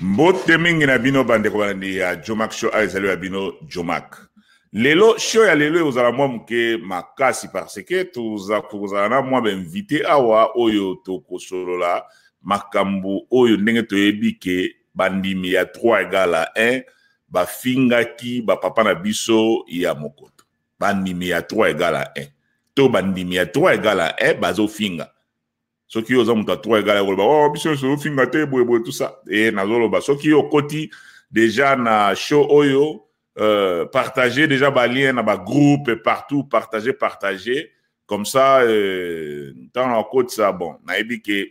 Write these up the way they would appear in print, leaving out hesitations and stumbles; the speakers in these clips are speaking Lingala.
Mbote mingi na bino bande ko bandi ya Jomak Show azali ya bino Jomak. Lelo show ya lelo uzala mwa mke makasi parce que tuza kuzala na mwa invité awa oyo to kosolola makambu oyo ndenge toyebi ke bandimi ya 3 égale 1 bafingaki ba papa na biso ya mokoto. Bandimi ya 3 égale 1. To bandimi ya 3 égale 1 bazo finga. Ce qui aux hommes à 3 égale oh biso so finga te boye tout ça et nazolo ba ce qui au côté déjà na show oyo partager déjà ba lien na ba groupe partout partager comme ça dans la côte ça bon na ebi que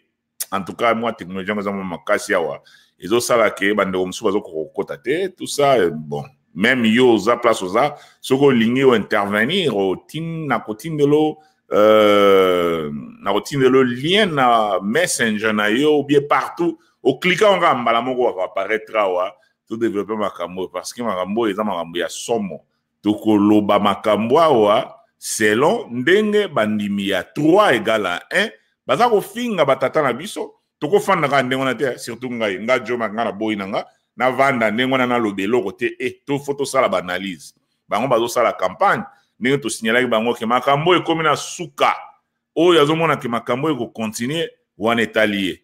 en tout cas moi technologie nga zama makasi yawa ezo sala ke bande ko msuba zo ko kota te tout ça bon même yo za place oza soko lingi o intervenir au tin na kotine de l'eau na routine le lien na messenger na yo ou bien partout au cliquant on gamba la moko va apparaître wa tout développer makambo parce que makambo eza makambo ya somo to ko loba makambo wa selon ndenge bandimi ya 3 égale à 1 baza ko finga batata na biso to ko fanda ka ndenge na te surtout ngai nga Jomak nga na boy nanga na vanda ndenge na lobelo côté to photo sala ba analyse bango bazo sala campagne ndenge to signalaki bango ke makambo ekomi na suka oyo azomona ke makambo eko continuer wana etalié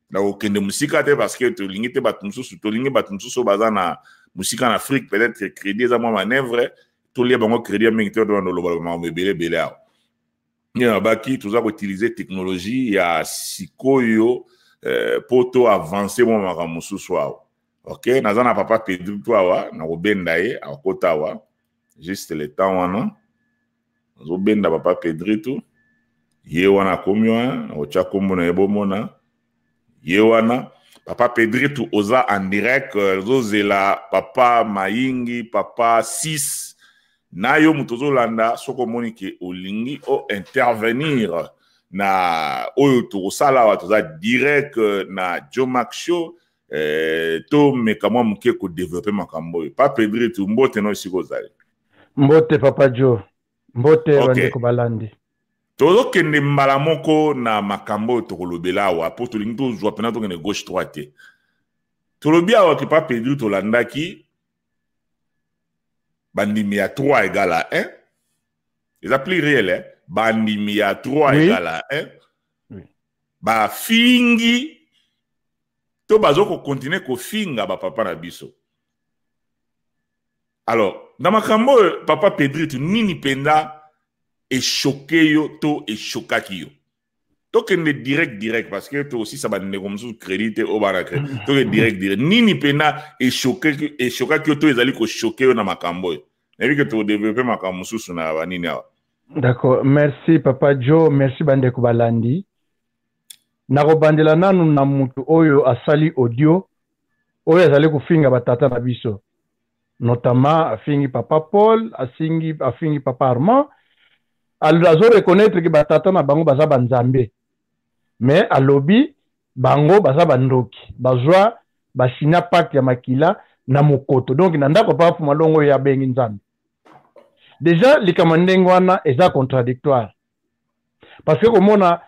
na okende musika te parce que to lingi te batumsusu to lingi batumsusu baza na musika en Afrique peut-être crédit za mo manœuvre to lia bango crédit mingi te do no loba ma belé awo ya baki tuza ko utiliser technologie ya sikoyo poto avancer mo makamususu awo OK nazana papa Pedro to awa na kobenda ye akota awa juste le temps wana zo benda papa Pedrito ye wana komyo ocha kombo na ebomona ye wana papa Pedrito oza en direct zo zela papa Mayingi papa 6 na yo mutozo landa soko monike olingi o intervenir na oyo to sala wa toza direct na Jomak Show to mekamwa mke ko développer makambo papa Pedrito mbote no siko zali mbote papa Joe mbote wande ko balandi todo kende mbala moko na makambo to kolobela wa po to lingi to zwa pena to kende gauche droite to lobia wa ki pa Pedro to landaki bandimi ya 3 égale à 1 ils appellent réel bandimi ya 3 égale à 1 ba fingi to bazoko continuer ko finga ba papa na biso. Alors, dans ma cambo, papa Pedrito, nini penda est choqué yo, to est choqué yo. To kende direct, parce que to aussi ça va ne comme sous crédit au barakre. To est direct. Nini penda est choqué yo, to ezali ko choqué yo na ma cambo. Nevi que to développer ma cambo sous na banini awa. D'accord, merci papa Joe, merci bande ko balandi. Na ko bandela nanu na mutu oyo asali audio, oyo ezali ko finga batata na biso. Notamment afingi papa Paul, afingi papa Armand, azo reconnaître que batata na bango baza banzambe. Mais à lobby bango baza bandoki, bazwa basina pacte ya makila na mokoto. Donc nanda ko pa fuma longo ya bengi nzambe. Déjà likamandengo wana eza contradictoire. Parce que komona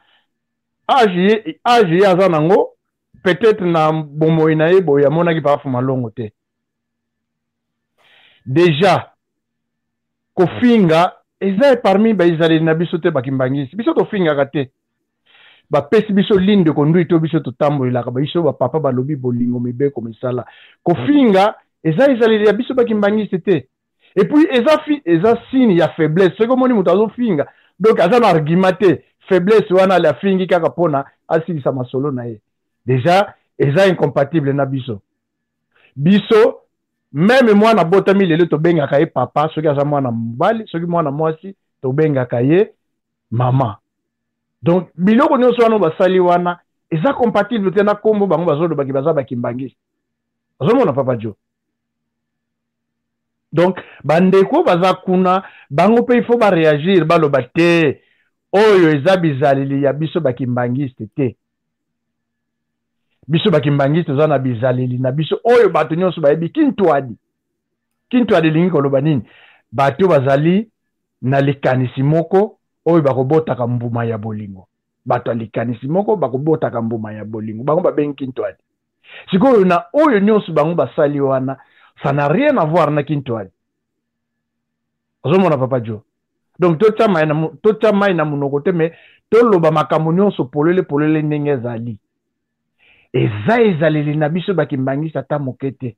age ya zanango peut-être na bomo inaye boya mona ki pa fuma longo te. Déjà kofinga eza parmi ba izali na biso te bakimbangisi biso to finga kate ba pesi biso ligne de conduite to biso to tambolela ka biso ba papa balobi bolingo mibeko misala kofinga eza izali ya biso bakimbangisi te et puis eza signe ya faiblesse c'est comme mutu azo finga donc aza na argument te faiblesse wana la fingi kaka pona asilisa masolo na ye déjà eza incompatible na biso même moi na botami lelo to benga kaye papa soki aza mwana mobali soki mwana mwasi to benga kaye mama donc biloko nyonso wana basali wana eza compatible te na kombo bango bazolo baki baza bakimbangisi azomona papa Joe donc bandeko baza kuna bango pe il faut ba réagir baloba te oyo eza bizaleli ya biso bakimbangisi te biso bakimbangisi toza na bizaleli na biso oyo bato nyonso bayebi kintwadi lingi koloba nini bato bazali na likanisi moko oyo bakobotaka mbuma ya bolingo bato likanisi moko bakobotaka mbuma ya bolingo bango babengi kintwadi sikoyo na oyo nyonso bango basali wana ça n'a rien à voir na Kintwali ozomona papa Jo. Donc totia mai na monoko te me toloba makambo nyonso polele ndenge ezali ezaleli na biso bakimbangisa ata moke te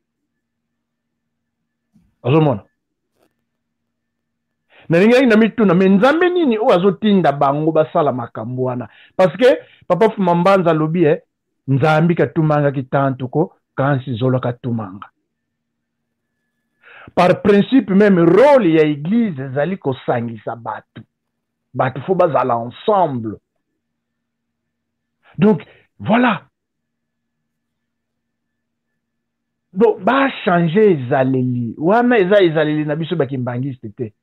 ozomona na ningai na mituna me nzambe nini oyo azotinda bango basala makambo wana parce que papa Fuma Mbanza lobi nzambi katumanga kitantuko kansi zolo katumanga. Par principe même rôle ya église ezali kosangisa batu faut bazala ensemble. Donc voilà, donc ba changer ezaleli wana ezaleli na biso bakimbangisi te.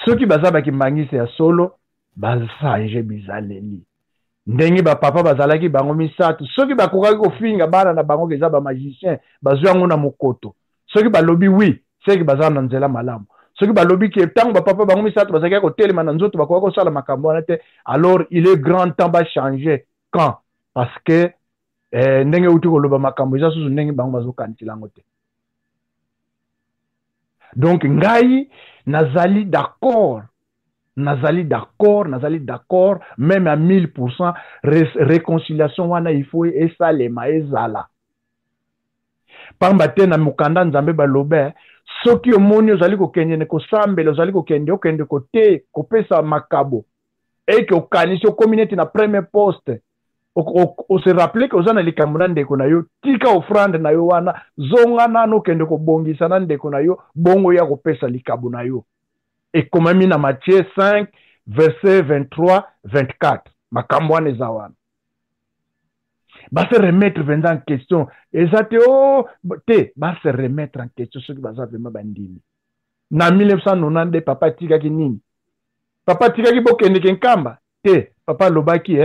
Soki baza bakimbangisi ya solo bachanger bizaleli ndenge papa bazalaki bango misato soki bakokaki kofinga bana na bango keza ba magicien bazwango na mokoto soki balobi oui soki baza na nzela malamu soki balobi ke tango papa bango misato bazalaki kotelema na nzoto bakokaki kosala makambo wana te alors il est grand temps ba changer quand parce que ndenge uti koloba makambo eza susu ndenge bango bazokanisa yango te. Donc ngai nazali d'accord même à 1000%. Réconciliation wana il faut esalema ezala pamba te na mukanda nzambe balobe soki omoni ozali kokende ne kosambela ozali okende kote kopesa makabo eke okanisi okomineti na premier poste o se rappeler que ozana likambo na ndeko na yo tika offrande na yo wana zonga nano okende kobongisa na ndeko na yo bongo ya kopesa likabo na yo. Et comme mis dans Matthieu 5, verset 23-24. Makambo wana eza wana. Ba se remettre vraiment en question. Ezate ba se remettre en question ce qui baza vraiment bandini. Na 1990 papa tika ki nini? Papa tika ki bokende kenkamba. Te, papa lobaki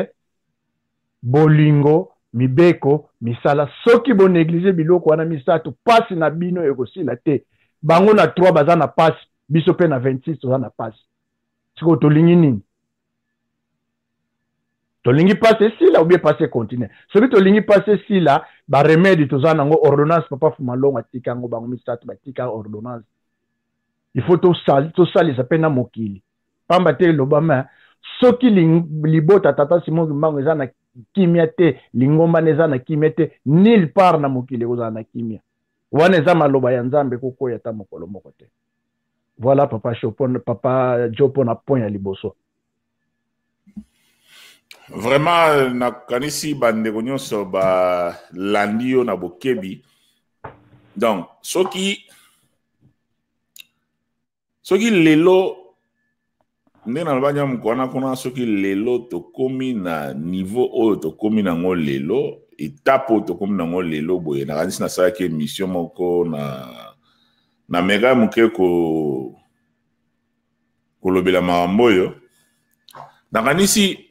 bolingo, mibeko, misala soki bo négliger biloko wana misato pasi na bino ekosila te. Bango na 3 baza na pasi. Biso pe na 26 toza na passe. Siko tolingi nini? Tolingi passe sila ou bien passe continue. Soki tolingi passe sila ba remède toza nango ordonnance papa Fuma longo atika ngo bango misato batika ordonnance. Il faut to sali sa pena mokili. Pamba te lobama soki libota tata Simon Mbango eza na kimia te lingomba neza na kimia te nulle part na mokili oza na kimia. Wana eza maloba ya Nzambe kokoya ta mokolo moko te. Voilà papa Jo pona point ya liboso. Vraiment na kanisi bandeko nyonso ba landio na bokebi. Donc soki lelo ndena banya mkwana kuna soki lelo tokomi na niveau oyo tokomi na ngo lelo etape oyo tokomi na ngo lelo boye na kanisi na salaki émission moko na mega muke kolobela makambo oyo nakanisi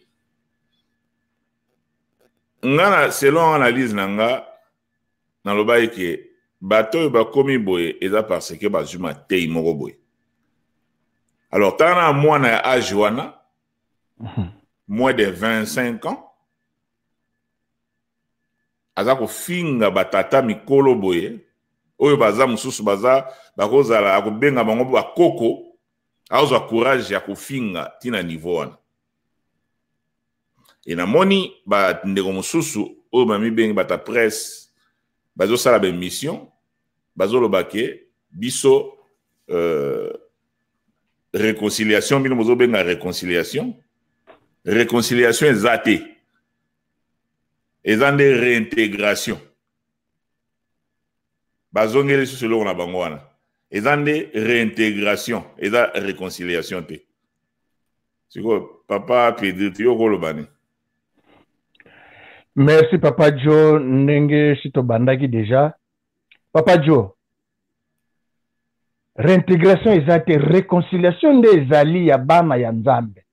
ngana selon analyse nanga naloba eke bato oyo bakomi boye eza parce que bazuma tei moko boye. Alors tana mwana ya âge wana moins de 25 ans aza kofinga batata mikolo boye oyo baza mususu baza bakozala akobenga bango bakoko aozwa courage ya kofinga tina niveau wana. Et namoni ba ndeko mususu oyo bamibengi bata presse bazosala ba mission bazoloba ke biso réconciliation bino bozobenga réconciliation eza te eza nde réintégration bazongeli susu eloko na bango wana eza nde réintégration eza réconciliation te. Siko papa Pedriti yo koloba ni. Merci papa Jo ndenge sito bandaki déjà. Papa Jo, réintégration eza te réconciliation nde ezali ya bana ya Nzambe.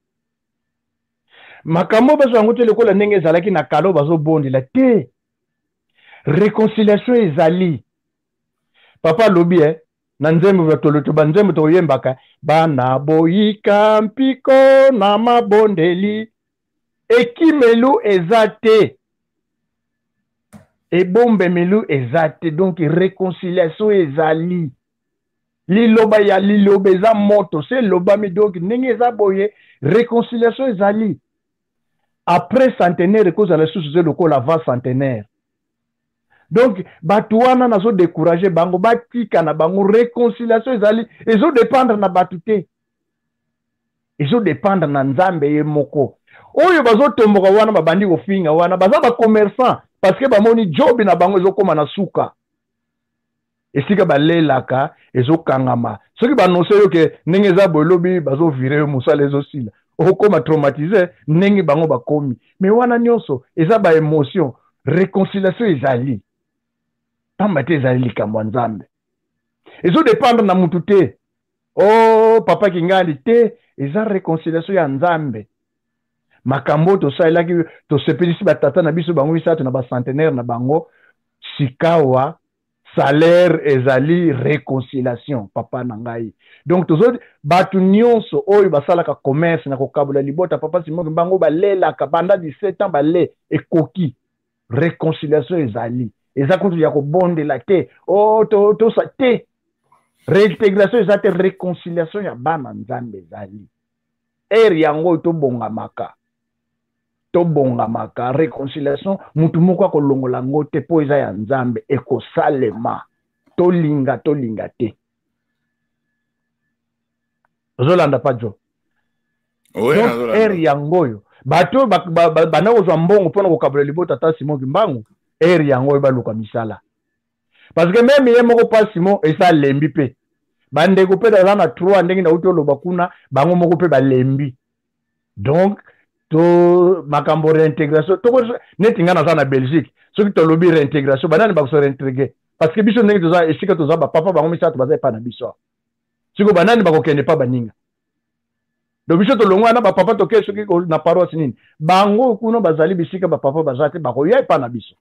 Makambo bazo yango te lekola ndenge ezalaki na kalo bazo bondela te. Réconciliation ezali. Papa lobi na nzembo batoloto banzembo to yembaka bana boyika mpiko na mabondeli ekimelu eza te. ebombe melu ezate donc réconciliation ezali liloba ya liloba eza moto se lobami donc ndenge eza boye réconciliation ezali après centenaire ekozala lisusu ze lokola avant centenaire donc bato wana nazo décourager bango batika na bango réconciliation ezali ezodépendre na bato te ezodépendre na nzambe ye moko oyo bazotomboka wana babandi kofinga wana baza bacommerçant parce que bamoni job na bango ezokoma na suka esika balelaka ezokangama soki banonse yo ke ndenge eza boyelobi bazovire yo mosala ezosila okoma traumatisé ndenge bango bakomi mais wana nyonso eza baémotion réconciliation ezali pamba te ezali likambo ya nzambe ezodépendre na mutu te oh papa kingali te eza réconciliation ya nzambe makambo tosalelaki tosepelisi batata na biso bango misato na bacentenaire na bango sikawa salaire ezali réconciliation papa na ngai donc tozodi bato nyonso oyo basalaka commerce na kokabula libota papa simoki bango balelaka banda 17 ans bale ekoki réconciliation ezali eza kutu ya kobondela te oh tosa te réintégration eza te réconciliation ya bana nzambe ezali ere yango tobongamaka réconciliation mutu moko akolongola yango te mpo eza ya nzambe ekosalema tolinga te ozolanda pa jo donc ere yango oyo bato banda kozwa mbongo mpona kokabola libota ata Simon Kimbangu ere yango oyo baluka misala parce que même ye moko pa Simon esa lembi mpe bandeko mpe baza na 3 ndenge nauti oloba kuna bango moko mpe balembi donc to makambo réintégration toko neti nga naza na Belgique soki tolobi réintégration banani bakoso réintégré parce que biso ndenge toza esika toza bapapa bango misato baza epa na biso siko banani bakokende pa baninga donc biso tolongwa na bapapa toke soki na paroisse nini bango kuna bazali bisika bapapa baza te bakoya epa na biso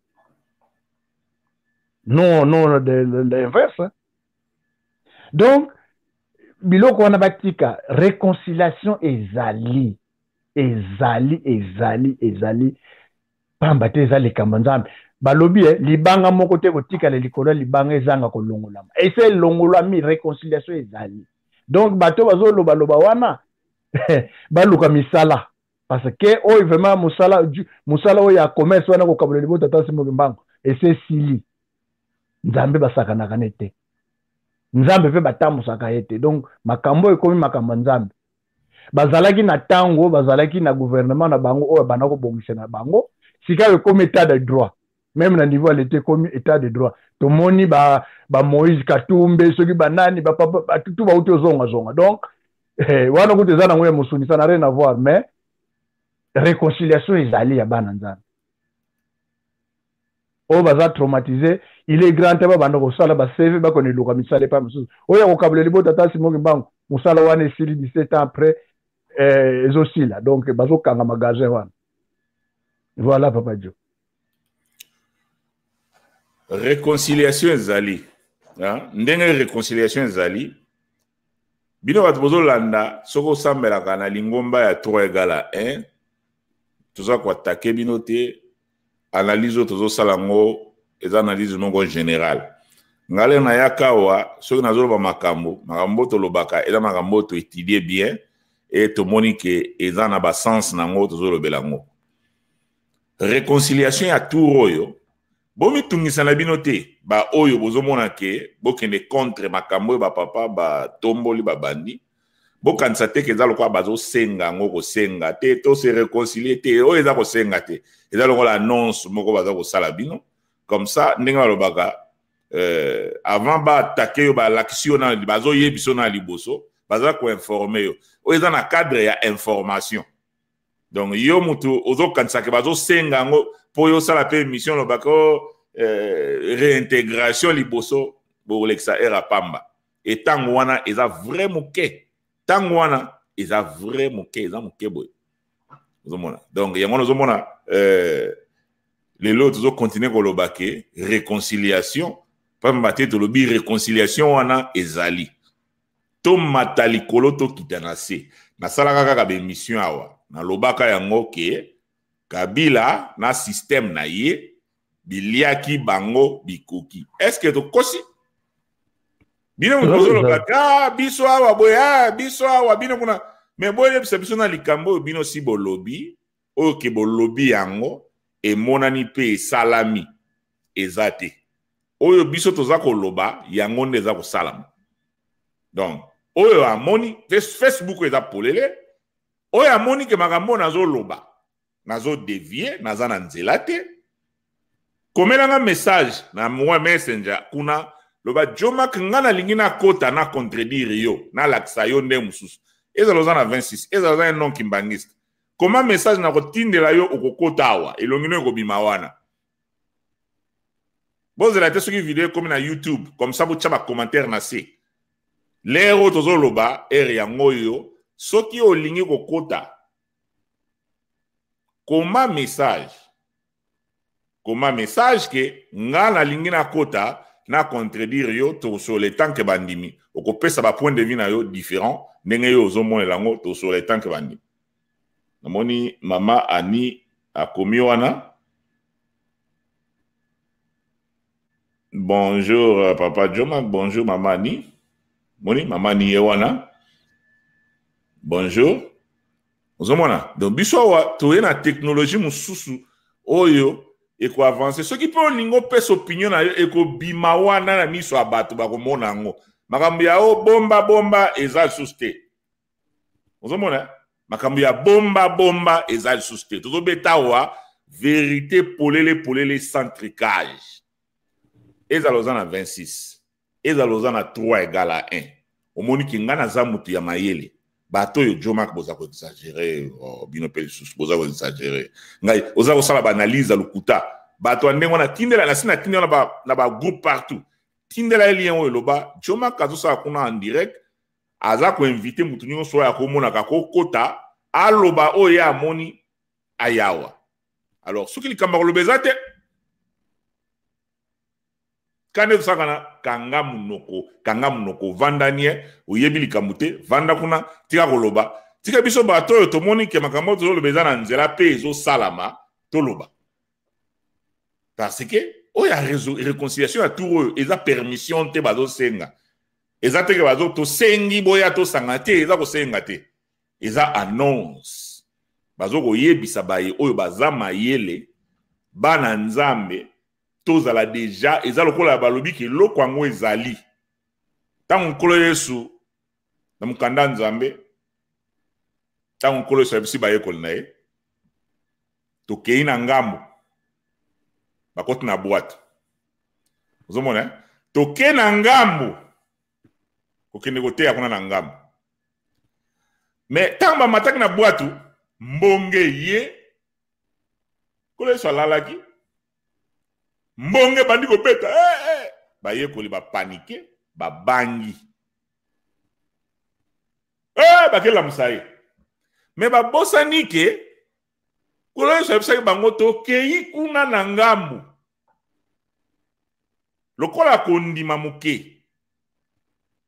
non de l'inverse donc biloko wana batika réconciliation ezali pamba te ezali likambo nzambe balobi libanga moko te kotikala likolo libanga ezanga kolongolama ese elongolami réconciliation ezali donc bato bazoloba wana baluka misala parce que oyo vraiment musala oyo ya commerce wana kokabola libota tata Simon Kimbangu ese sili nzambe basakanaka ne te nzambe mpe batambusaka ye te donc makambo ekomi makambo nzambe bazalaki na tango bazalaki na gouvernement na bango oyo bana kobongisa na bango sika ekomi état de droit même na niveau l'été ekomi état de droit tomoni ba Moïse Katumbe soki banani ba tutu ba uti zonga donc wana kuti eza nango ya musuni ça n'a rien à voir mais réconciliation ezali ya bana nzambe oyo baza traumatisé il est grand teba banda kosala baseve bakoneluka misala epa mosusu oyo akokabula libota ata Simon Kimbangu mosala wana esili 17 ans après ezosila donc bazokanga magasin wana voilà papa Jo réconciliation ezali ndenge réconciliation ezali bino bato bozolanda soko osambelaka na lingomba ya 3 égale 1 toza koatake bino te analyse tozosala ngo eza analyse moko générale ngale na yakawa soki nazoloba makambo tolobaka eza makambo to étudier bien et tomoni ke eza na basens nango tozolobela ngo réconciliation ya tour oyo bomitungisa na bino te ba oyo bozomona ke bokende contre makambo oyo bapapa batomboli babandi bokanisa te ke eza lokwa bazosenga ngo kosenga te to se réconcilier te oyo eza kosenga te eza lokola annonce moko baza kosala bino comme ça ndenge balobaka avant baatake yo balakisi yo na bazoyebiso na liboso baza koinforme yo oyo eza na cadre ya information donc yo mutu ozokanisa ke bazosenga ngo po yo sala pe mission lobaka réintégration liboso bolekisa era pamba et tango wana eza vrai moke tango wana eza vrai moke eza moke boy ozomona donc yango ozomona lelo tozo continuer kolobake réconciliation pamba te tolobi réconciliation wana ezali to matali kolo to kitana se nasalaka kaka be mission awa na lobaka yango ke Kabila na système na ye biliaki bango bikoki. Est-ce que to kosi? Bino mkozolo baka biso awa boya biso awa bino kuna mais boye biso na likambo bino si bolobi oyo ke bolobi yango emonani pe salami ezate oyo biso toza koloba yango nde eza kosalama. Donc oyo amoni Facebook eza polele oyo amoni ke makambo nazo loba nazo dévier naza na nzela te komelanga message na mwa messenger kuna loba Jomak ngana lingina kota na contredire yo na laksa yo nde mususu ezaloza na 26 ezaloza non kimbangiste comment message na kotindela yo okokota awa elongino ekobima wana bozela te soki video comme na YouTube comme ça botcha ba commentaire na se lero tozoloba ere yango yo soki olingi kokota comment message ke ngana lingina kota na contredire yo to sur les temps que bandimi okopesa ba point de vue na yo différent ndenge yo ozomona lango to sur les temps que bandimi namoni mama Ani akomi wana. Bonjour papa Jomak, bonjour mama Ani. Moni mama Ani wana. Bonjour. Ozomona donc biso wa to na technologie mususu oyo eko avancer ce qui peut lingo pesa opinion na yo eko bima wana na miso abato bakomona ngo makambo ya o bomba eza suste ozomona makambo ya bomba eza suste tozobeta wa vérité polele centricage ezaloza na 26 ezaloza na 3 égale à 1 omoni kingana za mutu ya mayele bato yo Jomak boza ko exagérer bino pe sus boza ko exagérer ngai oza ko sala ba analyse lukuta bato ndengo na tindela na sina tindela na ba groupe partout tindela lien oyo loba Jomak azo sala kuna en direct aza ko inviter mutu nyonso ya ko mona ka kokota aloba oyo ya moni ayawa alors soki likamba lobeza te kane sakana kanga munoko vandanie oyebi likambo te vanda kuna tika koloba tika biso bato oyo tomoni ke makambo tozolobeza na nzela pe ezo salama toloba parce que oyo ya réconciliation ya tour oyo eza permission te bazosenga eza te ke bazo tosengi boya tosanga te eza kosenga te eza annonce bazo koyebisa baye oyo baza mayele bana nzambe tozala deja eza lokola balobi ke loko yango ezali tango nkolo Yesu na mukanda nzambe tango nkolo Yesu abisi bayekoli na ye tokei na ngambo bakoti na boîte ozomona tokei na ngambo kokende koteya kuna na ngambo mais tango bamataki na boîte mbonge ye nkolo Yesu alalaki mbonge bandi kopeta bayekoli bapanike babangi bakela musaye me babosani ke nkolo Yesu abisaki bango tokei kuna na ngambu lokola kondima moke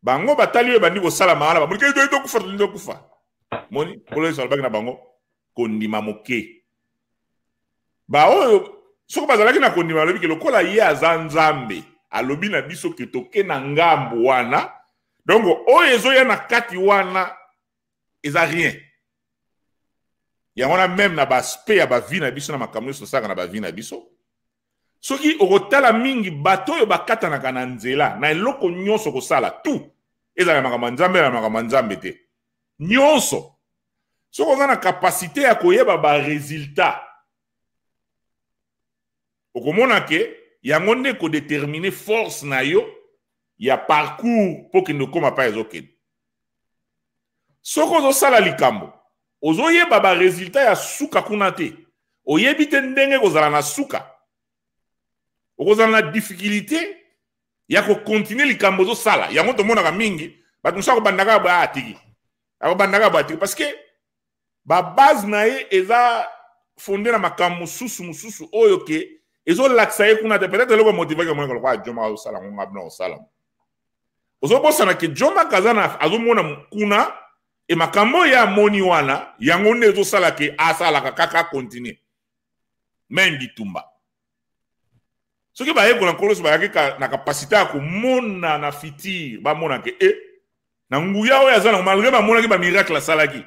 bango batali oyo bandi kosala maala bamolike tokufa moni nkolo Yesu alobaki na bango kondima moke baoyo soko bazalaki na kondima alobi ke lokola ye aza nzambe alobi na biso ke toke na ngambu wana donc oyo ezoya na kati wana eza rien yango na même na baspect ya bavi na biso na makambo nyonso tosaka na bavi na biso soki okotala mingi bato oyo bakatanaka na nzela na eloko nyonso kosala tu ezala makambo ya nzambe na makambo ya nzambe te nyonso soki oza na kapasité ya koyeba baresultat okomona ke yango nde kodetermine force na yo ya parcours po kende okoma pa ezokende soki ozosala likambo ozoyeba baresultat ya suka kuna te oyebi te ndenge kozala na suka okozala na difficulté ya kokontinue likambo ozosala yango tomonaka mingi bato mosusu akobandaka boya atiki akobandaka boya atiki parce que babase na ye eza fonde na makambo mosusu oyo ke ezolakisa ye kuna te peut-être eloko motivaki monaka lokola Jomak osala ngo ngabina osala ozobosana ke Jomak azomona kuna e makambo ya moni wana yango nde ezosala ke asalaka kaka continue même bitumba soki baye ko na koloso bayaki na capacité ya komona na fitir bamona ke na nguya oyo aza na malgré bamonaki bamiracle asalaki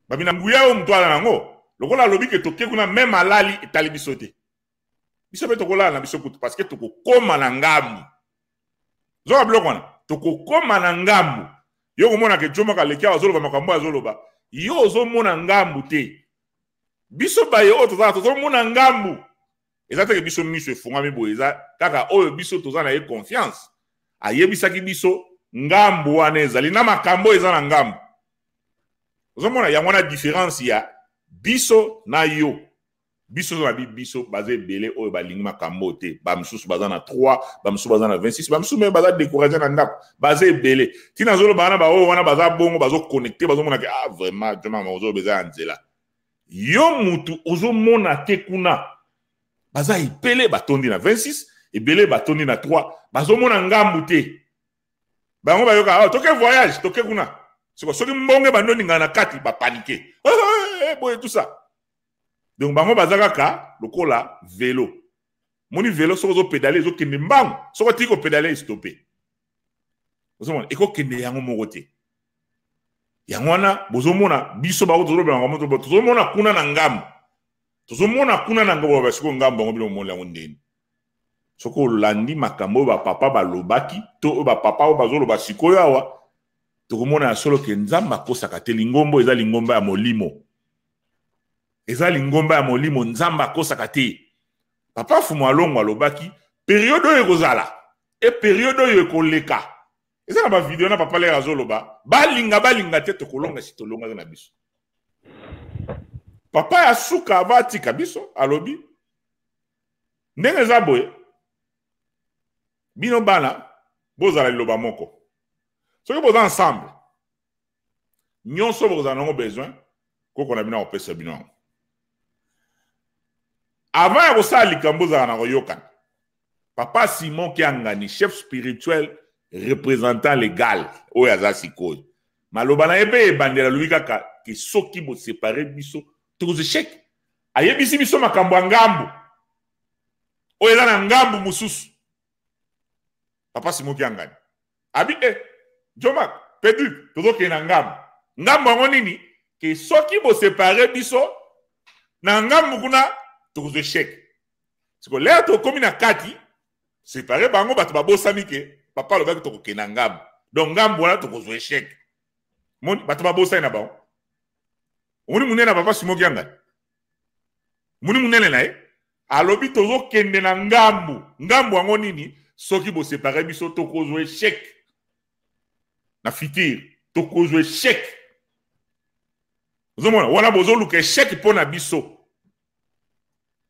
babina nguya oyo moto ala nango lokola alobi ke toke kuna meme alali etali biso te biso mpe tokolala na biso kutu parce que tokokoma na ngambu zoka biloko wana tokokoma na ngambu yo komona ke Jomak aleki awa azoloba makambo azoloba yo ozomona ngambu te biso baye oyo tozala tozomona ngambu eza teke biso miso efungami boye eza kaka oyo biso toza na ye confiance ayebisaki biso ngambu wana ezali na makambo eza na ngambu ozomona yango wana différence ya biso na yo biso na biso baza ebele oyo balingi makambo te bamisusu baza na 3 bamisusu baza na 26 bamisusu me baza découragé na ndako baza ebele tina zoloba wana baoyo wana baza bongo bazoconnecté bazomona ke vraiment Jomak ozoloba eza ya nzela yo mutu ozomona te kuna baza ebele batondi na 26 ebele batondi na 3 bazomona ngambu te bango bayoka toke voyage toke kuna soki mbonge bandoningana na kati bapanike boye tout ça donc bango baza kaka lokola vélo moni vélo soko ozopedale ezokende mbangu soko tiki kopedale estope ozomona ekokende yango moko te yango wana bozomona biso bako tozomona kuna na ngambu tozomona kuna na ngambu basiko ngambu bango bilo mona yango ndeni soko olandi makambo bapapa balobaki to bapapa oyo bazoloba sikoyo awa tokomona ya solo ke nzambe akosaka te lingombo eza lingomba ya molimo eza lingomba ya molimo nzambe akosaka te papa Fumu Alongo alobaki periode oyo ekozala e periode oyo ekoleka eza na bavideo na papa lere azoloba balinga te tokolonga si tolonga na biso papa ya suka abatika biso alobi ndenge eza boye bino bana bozala liloba moko soki boza ensemble nyonso bokozala nango besoin koko na bino akopesa bino yango avant ya kosala likambo ozala na koyokana papa Simon Kiangani chef spirituel représentant légal oyo aza sikoyo maloba na ye mpe ebandela alobi kaka ke soki bosepare biso tokozesheke ayebisi biso makambo ya ngambu oyo eza na ngambu mosusu papa Simon Kiangani abi Jomak Pedro tozokende na ngambu yango nini ke soki bosepare biso na ngambu kuna tokozesheke siko leo tokomi na kati separe bango bato babosani ke papa alobaki tokokende na ngambu donc ngambu wana tokozwa esheke moni bato babosani na bango omoni munene na papa Simon Kiangani moni munene na ye alobi tozokende na ngambu yango nini soki bosepare biso tokozwa esheke na fitir tokozwa esheke ozomona wana bozoluka esheke mpo na biso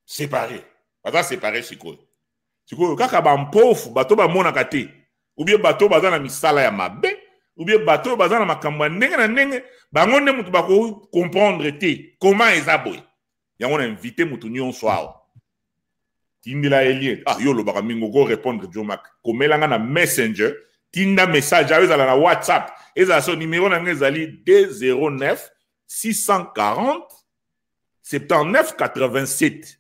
séparé baza séparé sikoyo kaka bampofu bato bamonaka te ubie bato baza na misala ya mabe ubie bato baza na makambo ya ndenge na ndenge bango nde mutu bakokomprendre te koma eza boye yango na invité mutu nyonso awa tindela elie yo lobaka mingi oko répondre Jomak komelanga na messenger tinda message ayo ezala na WhatsApp ezala so numéro na ngai ezali 209 640 79 87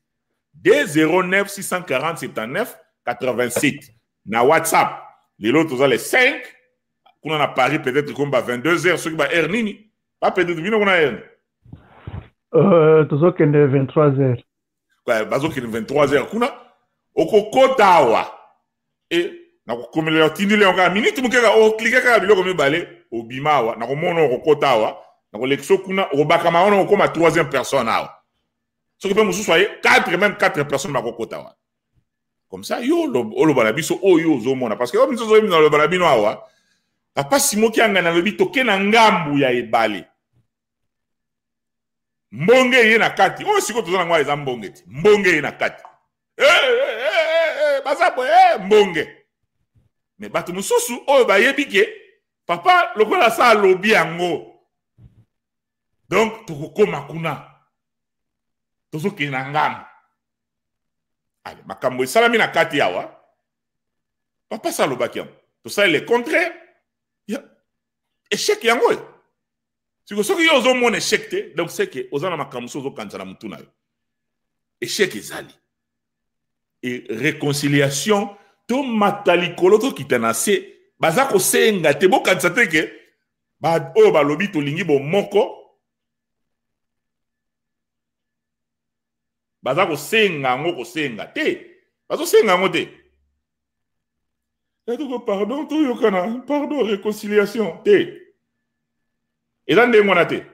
209 640 79 87 na WhatsApp lelo toza les 5 kuna na Paris peut-être comme 22h soki ba heure nini pas peut-être bino kuna heure tozokende 23h kwa bazokende 23h kuna okokota awa na kokomelela tindile onga minute mukeka o cliquer kaka biloko mibale obima awa na komona okokota awa na kolekso kuna okobaka maona okoma 3e personne awa soki pe mususu aye 4 même 4 personnes bakokota awa comme ça yo oloba na biso oyo ozomona parce que yo miso zoyemi na oloba na bino awa papa Simon Kiangani alobi toke na ngambu ya ebale mbonge ye na kati oyo siko toza nango eza mbonge te mbonge ye na kati bazabo mbonge me bato mosusu oyo bayebi ke papa lokola sa alobi yango donc tokokoma kuna tozokende na ngambu ale makambo esalami na kati awa papa sa alobaki yango tosali le contraire échec yango siko soki yo ozomona échec te donc c'est que oza na makambo so ozokanisa na mutu na yo échec ezali et réconciliation to matalikolo to kitanase baza ko senga te bo kanisa te ke ba o ba lobi to lingi bo moko baza ko senga ngo ko senga te bazo senga ngo te to pardon to yokana pardon réconciliation te eza ndengo na te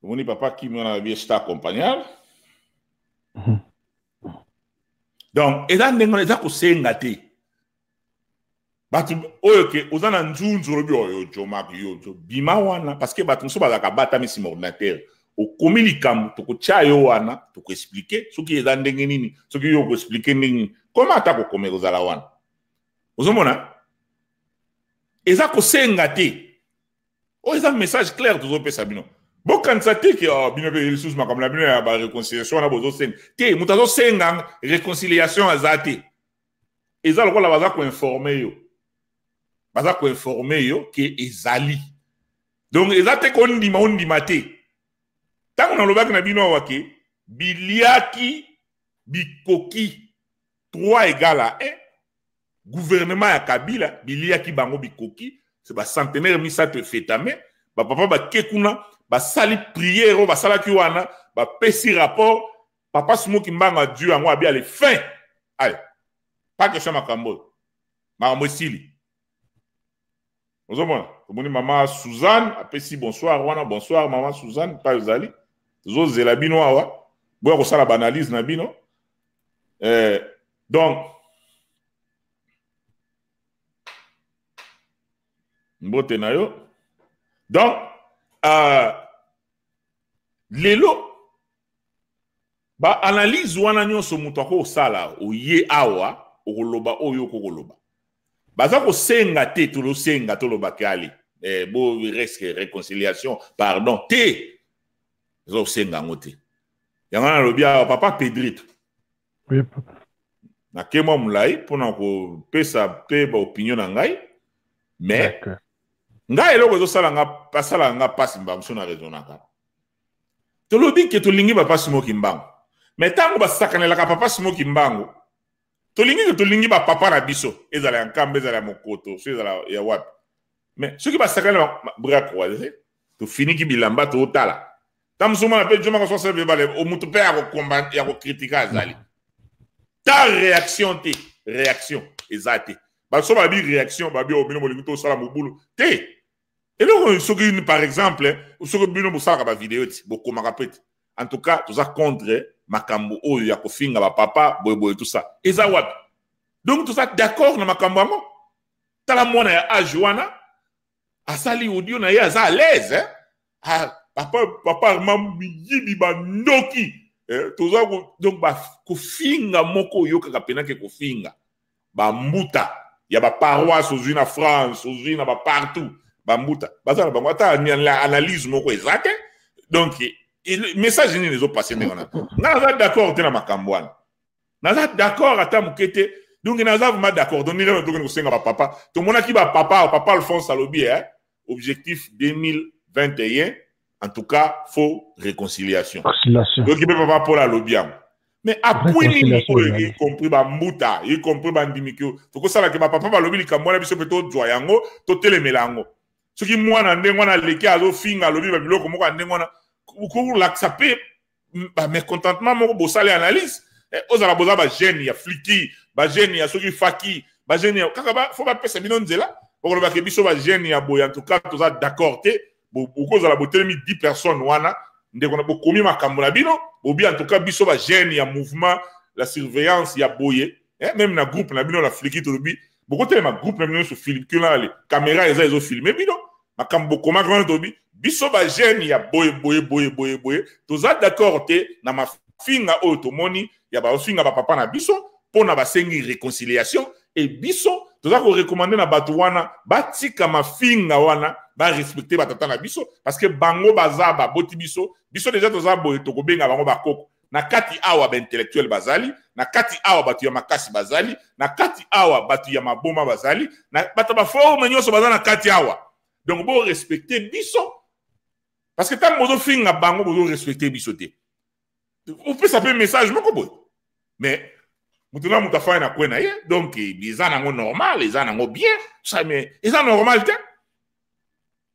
Moni papa qui m'a bien sta accompagnar. Donc, eza ndengo eza ko senga te. Batu oyo ke ozana nzunzu lobi oyo Jomak yo bima wana parce que batu so bazaka bata misi ordinateur. Okomi likambo to ko cha yo wana to ko expliquer soki eza ndenge nini soki yo ko expliquer nini comment atako komeka ozala wana. Ozomona? Eza ko senga te. O eza message clair to pesa bino. Bon quand ça te que bino be ressources ma comme la bino ya ba réconciliation na bozo senga. Te mutazo senga réconciliation azate. Eza lokola baza ko informer yo. Baza ko informer yo ke ezali. Donc ezate ko ndima te. Tango na lobaki na bino wake biliaki bikoki 3 égale à 1. Gouvernement ya Kabila biliaki bango bikoki c'est ba centenaire misato fetame ba papa ba kekuna ba sali prière ba sala ki wana ba pesi rapport papa Smoki Mbanga Dieu yango abi ale fin allez pas question makambo makambo sili ozomona omoni maman Suzanne apesi bonsoir wana bonsoir maman Suzanne pa yozali zo zela bino awa boya ko sala banalise na bino donc mbote na yo donc lelo ba analyse wana nyonso mutu ako sala oye awa okoloba oyo kokoloba baza ko senga te to lo senga to lo bakali bo reste réconciliation pardon te zo senga ngote yangana lobia papa Pedrito oui papa na kemo mulai pona ko pesa pe ba opinion na ngai mais ngai eloko ezosala nga pasala nga pasi mbango so na raison naka tolobi ke tolingi papa Smoki Mbango mais tango basakanelaka papa Smoki Mbango tolingi ba papa na biso ezala ya nkambe ezala ya mokoto so ezala ya wapi mais soki basakanela bra croisé to finiki bilamba to otala tamsoma na pe joma ko so serve bale o mutu pe ya ko combattre ya ko critiquer azali ta réaction ezate ba so ba bi réaction ba bi o bino molingi to sala mobulu te. Et là, par exemple, en tout cas, tout ça contre Makambo, oh, il y a Kofinga, papa, boy, tout ça. Et ça, what? Donc, tout ça, d'accord, na Makambo, t'as la moine à Joana, à Sali Audio, na ya à l'aise, hein? Papa, maman, yibi, ba, noki. Tout ça, donc, ba, Kofinga, moko, yoka, kapena, ke Kofinga. Ba, mbuta. Il y a ba paroisse, aux unes à France, aux unes à partout. Bambuta bazala bango ata analyse moko ezate donc le message ni les autres passés ngana naza d'accord te na makambo wana naza d'accord ata mukete donc naza vraiment d'accord donc ni le donc senga papa to mona ki ba papa Alphonse Alobi objectif 2021 en tout cas faux réconciliation donc il peut pas pour la lobiam mais après il compris bambuta il compris bandimikio to ko sala ke papa Alobi likambo na biso peto joyango to telemelango ce qui moi na ndenge wana leki azo finga lobi ba biloko moko ndenge wana ko l'accepter ba mécontentement moko bosale analyse ozala boza ba gêne ya fliki ba gêne ya soki faki ba gêne ya kaka ba faut ba pesa bino nzela boko ba ke biso ba gêne ya boya en tout cas toza d'accord te boko ozala botelemi 10 personnes wana ndeko na bokomi makambo na bino bobi en tout cas biso ba gêne ya mouvement la surveillance ya boye même na groupe na bino la fliki to lobi boko telema groupe na bino so film que là les caméras ezo filmer bino makambo koma grand tobi biso ba gêne ya boye toza d'accord te na mafinga o tomoni ya ba finga ba papa na biso pona ba sengi réconciliation et biso toza ko recommander na batu wana batika mafinga wana ba respecter batata na biso parce que bango bazaba boti biso déjà toza boye to ko benga bango bakoko na kati awa ba intellectuel bazali, na kati awa batu ya makasi bazali, na kati awa batu ya maboma bazali, na batu ba forme nyonso bazali na kati awa. Donc bo respecter biso parce que tant bozo finga bango bozo respecter biso te. On peut s'appeler message moko boy. Mais mutuna mutafa na kwena ye donc ils en normal, ils en bien, ça mais ils en normal te.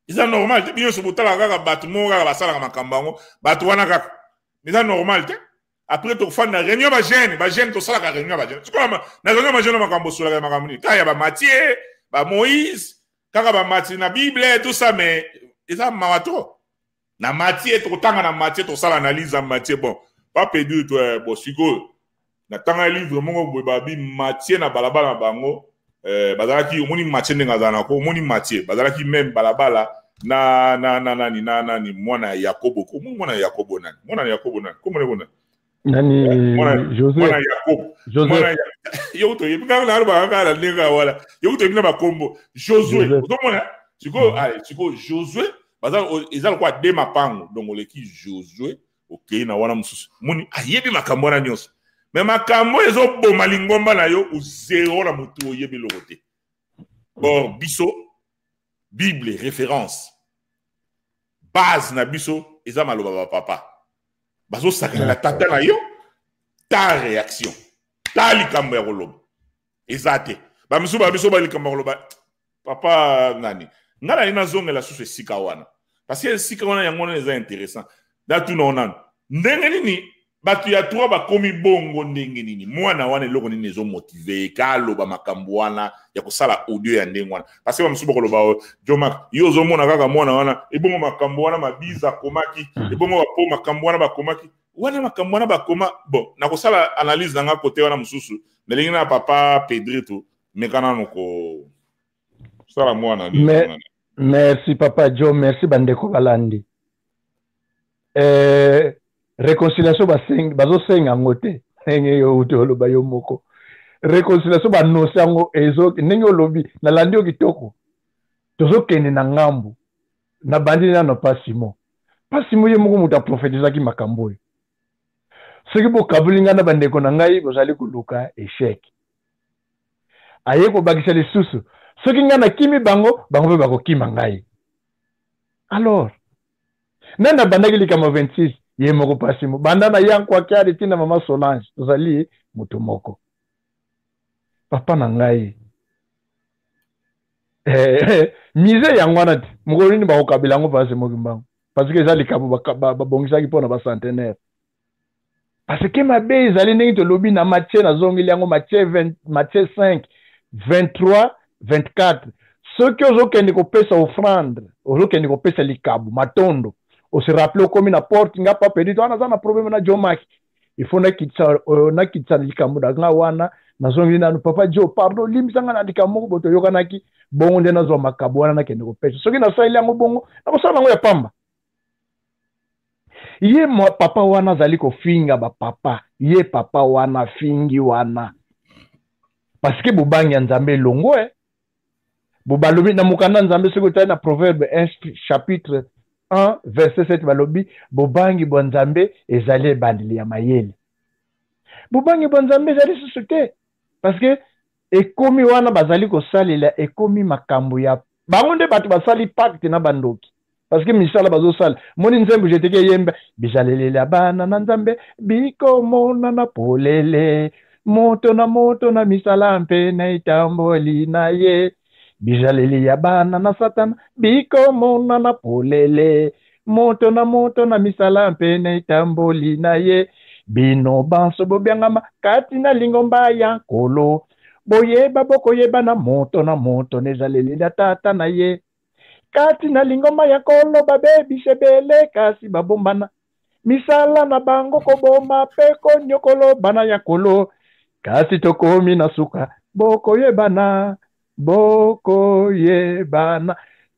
Ils en normal te bien so botala kaka batu mo kaka basala makambango, batu wana kaka. Ils en normal te. Après to fa na réunion ba jeune to sala ka réunion ba jeune. Tu vois na réunion ba jeune makambo so la makamuni. Ka ya ba Matthieu, ba Moïse, kaka ba Matthieu na Bible tout ça mais ils en mawato. Na Matthieu to tanga na Matthieu to sala analyse na Matthieu bon. Pas perdu toi bon siko. Na tanga livre mongo boy babi Matthieu na balabala na bango bazalaki omoni Matthieu ngazana ko omoni Matthieu bazalaki même balabala na ni mwana Yakobo ko mwana Yakobo nani komone bona nani Joseph mwana Yakobo Joseph yo to yebika na alba ngala lenga wala yo to bina bakombo Josué otomona siko allez siko Josué bazal ezal kwa de mapango donc oleki Josué OK na wana mususu moni ayebi makambo na nyonso mais makambo ezo boma lingomba na yo u zéro na mutu oyebi lokote bon biso Bible référence base na biso eza maloba ba papa bazo sakana la tata na yo ta réaction ta likambo ya koloba ezate ba miso ba biso ba likambo ya koloba papa nani ngala ina zongela susu sika wana parce que sika wana yango eza intéressant da tu nonano ndenge nini batu ya trois bakomi bongo ndenge nini mwana wana eloko nini ezo motiver kaloba makambo wana ya kosala audio ya ndenge wana parce que bamusu bokoloba Jomak yo ozomona kaka mwana wana ebongo makambo wana mabiza komaki ebongo bapo makambo wana bakomaki wana makambo wana bakoma bon na kosala analyse nanga kote wana mususu melingi na papa Pedrito mekana noko sala mwana merci papa Joe merci bandeko balandi réconciliation bazo senga ngote ndenge yo utolo ba yo moko réconciliation ba nosango ezo ndenge olobi na landi okitoko tozo kende na ngambu na bandi na pasimo ye moko muta prophétiser ki makambo yo soki bo kabulinga na bandeko na ngai bozali kuluka échec aye ko bakisa lisusu soki nga na kimi bango pe bako kima ngai alors nana bandaki likama 26 ye moko pasimo banda na yankwa kyari tina mama Solange tozali mutu moko papa na ngai mise yangwana ti mukolo ni ba okabila ngo pasimo kimbango parce que ezali kabo babongisa ki pona ba centenaire parce que mabe ezali ndenge to lobi na Matthieu na zongeli yango Matthieu 5 23 24 soki ozokende kopesa offrande ozokende kopesa likabu matondo on se rappelle comme na porte nga pa perdu wana za na problème na Jomak il faut na kitsa likambo da nga wana na zongi na papa Joe pardon limsanga na likambo boto yokanaki bongo nde na zo makabo wana na kende kopesa soki na sala yango bongo na kosala ngo ya pamba ye mo papa wana zali ko finga ba papa ye papa wana fingi wana parce que bubangi nzambe longo bubalobi na mukanda nzambe siko na proverbe 1 chapitre 1 verset 7 balobi bobangi bonzambe ezali bandili ya mayele bobangi bonzambe ezali susuté parce que ekomi wana bazali ko salela ekomi makambo ya bango nde batu basali pacte na bandoki parce que misala bazo sala moni nzembo jeteke yemba bijalelele bana na nzambe biko mona na polele moto na misala mpe na itamboli na ye bijaleli ya bana na satana biko mona na polele moto na misala mpe na itamboli na ye bino banso bobyangama kati na lingomba ya nkolo boyeba bokoyeba na moto nezaleli na tata na ye kati na lingomba ya nkolo babebisebele kasi babombana misala na bango koboma pe konyokolo bana ya nkolo kasi tokomi na suka bokoyebana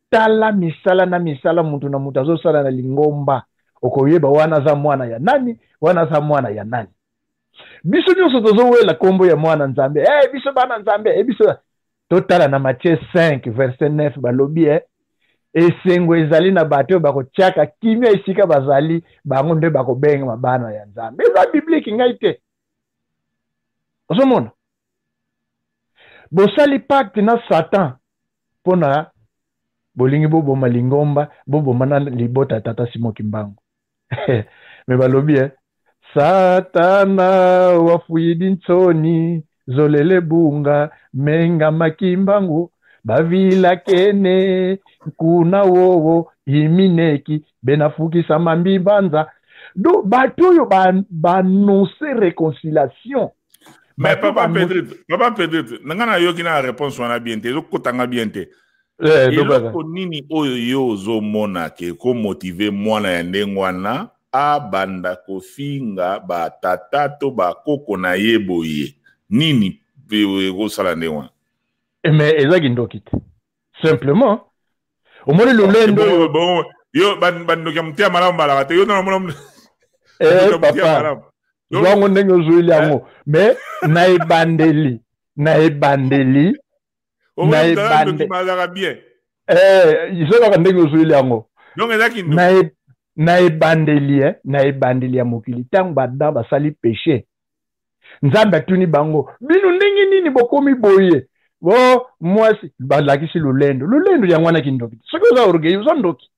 tala misala na misala mutu na mutu azosala na lingomba okoyeba wana za mwana ya nani wana za mwana ya nani biso nyonso tozowela kombo ya mwana nzambe biso bana nzambe biso totala na Matthieu 5 verset 9 balobi esengo ezali na bato oyo bakotiaka kimia esika bazali bango nde bakobenga bana ya nzambe eza biblike ngai te ozomona bosali pacte na satan mpona bolingi boboma lingomba boboma na libota tata Simon Kimbangu me balobi satana wafuyidi ntsoni zolele bunga menga makimbangu bavila kene kuna wowo imineki benafukisa mambi banza do bato oyo banonce réconciliation. Mais papa Pedrito, nangana yoki na réponse wana bien te, ezokotanga bien te. Eloko nini oyo yo ozomona ke ko motiver mwana ya ndenge wana abanda kofinga batata to bakoko na ye boye nini ekosala ndenge wana? Mais ezaki ndoki te simplement omoni lolendo yo bandoki ya mutia malamu balaka te yo na mona papa zongo ndenge ozwili yango mais na ebandeli izolaka ndenge ozwili yango na ebandeli ya mokili ntango bada basali péché nzambe atuni bango bino ndenge nini bokomi boye mwasi balakisi lolendo yango wana kindoki soki oza orgueil oza ndoki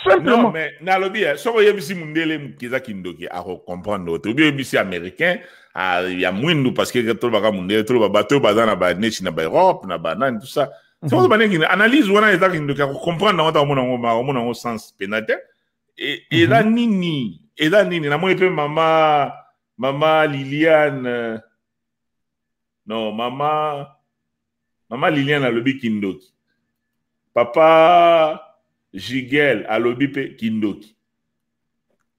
simplement. Non, mais nalobi soko yebisi mundele mkiza kindoki ako comprendre to bi yebisi américain ya mwindu parce que to baka mundele to ba bato bazana ba nation na ba Europe na ba nan tout ça so ba ngi analyse wana eza kindoki ako comprendre ngota mona ngo sens pénate et là nini na moi pe mama Liliane non mama Liliane alobi kindoki papa Jigel alobi pe kindoki.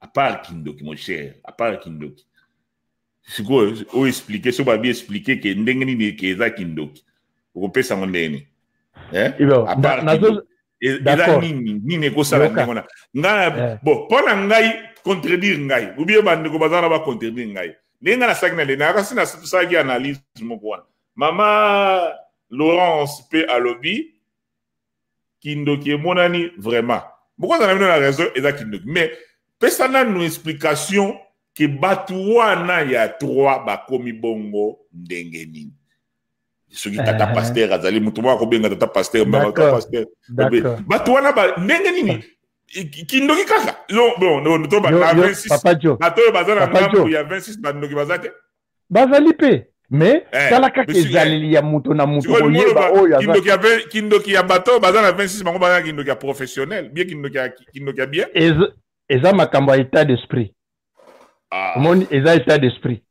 À part kindoki, mon cher, à part kindoki. C'est quoi, on expliquer, so bien expliquer que ndengeni ni keza kindoki. Vous comprenez ça mon ndeni? À part kindoki. D'accord. Nini ko sala ndengona. Bon, pona ngai contredire ngai. Ou bien bande ko bazana ba contredire ngai. Nenga na sagna le na kasi na sagi analyse moko wana. Mama Laurence pe alobi kindoki monani vraiment. Pourquoi ça n'a pas la raison et kindoki. Mais personne n'a une explication que batuana ya trois bakomi bongo ndengeni. Ce qui tata pasteur azali mutuwa ko benga tata pasteur mbaka pasteur. Batuana ba ndengeni kindoki kaka. Non to ba 26. Bato bazana ngambo ya 26 bandoki bazate. Bazali pe. Mais talaka kezali ya muto na muto oyeba oyo kindoki ya bato bazana 26 bango bazana kindoki ya professionnel bien kindoki ya bien eza makambo ya état d'esprit moni eza état d'esprit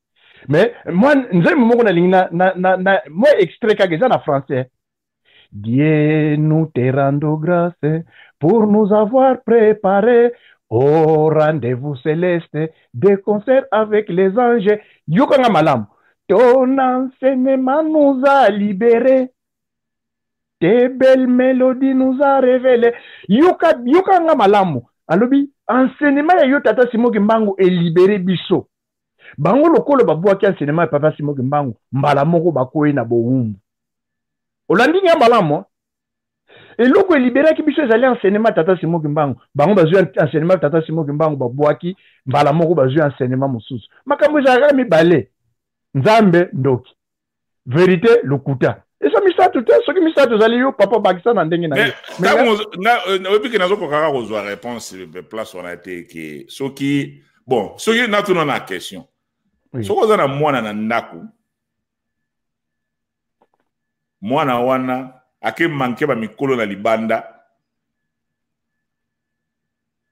mais moi nzai moko na linga na moi extrait kaka eza na français. Dieu nous te rende grâce pour nous avoir préparé au rendez-vous céleste des concerts avec les anges yokanga malamu. Ton enseignement nous a libérés. Tes belles mélodies nous a révélés. Yuka nga malamu. Alobi, enseignement ya yo tata Simon Kimbangu est libéré biso. Bango lokolo babwaki enseignement ya papa Simon Kimbangu. Mbala moko bakoyi na bowumbu. Olandi nga malamu. Eloko libéré ki biso ezali enseignement tata Simon Kimbangu. Bango bazwi enseignement tata Simon Kimbangu babwaki mbala moko bazwi enseignement mosusu. Makambo ezalaka mibale. Nzambe ndoki vérité lokuta eso misatu te soki misatu zali yo papa bakisa na ndenge na yo mais obi ke nazoko kaka kozwa réponse place on a été que soki bon soki na tuna na question soko za na mwana na ndaku mwana wana ake manke ba mikolo na libanda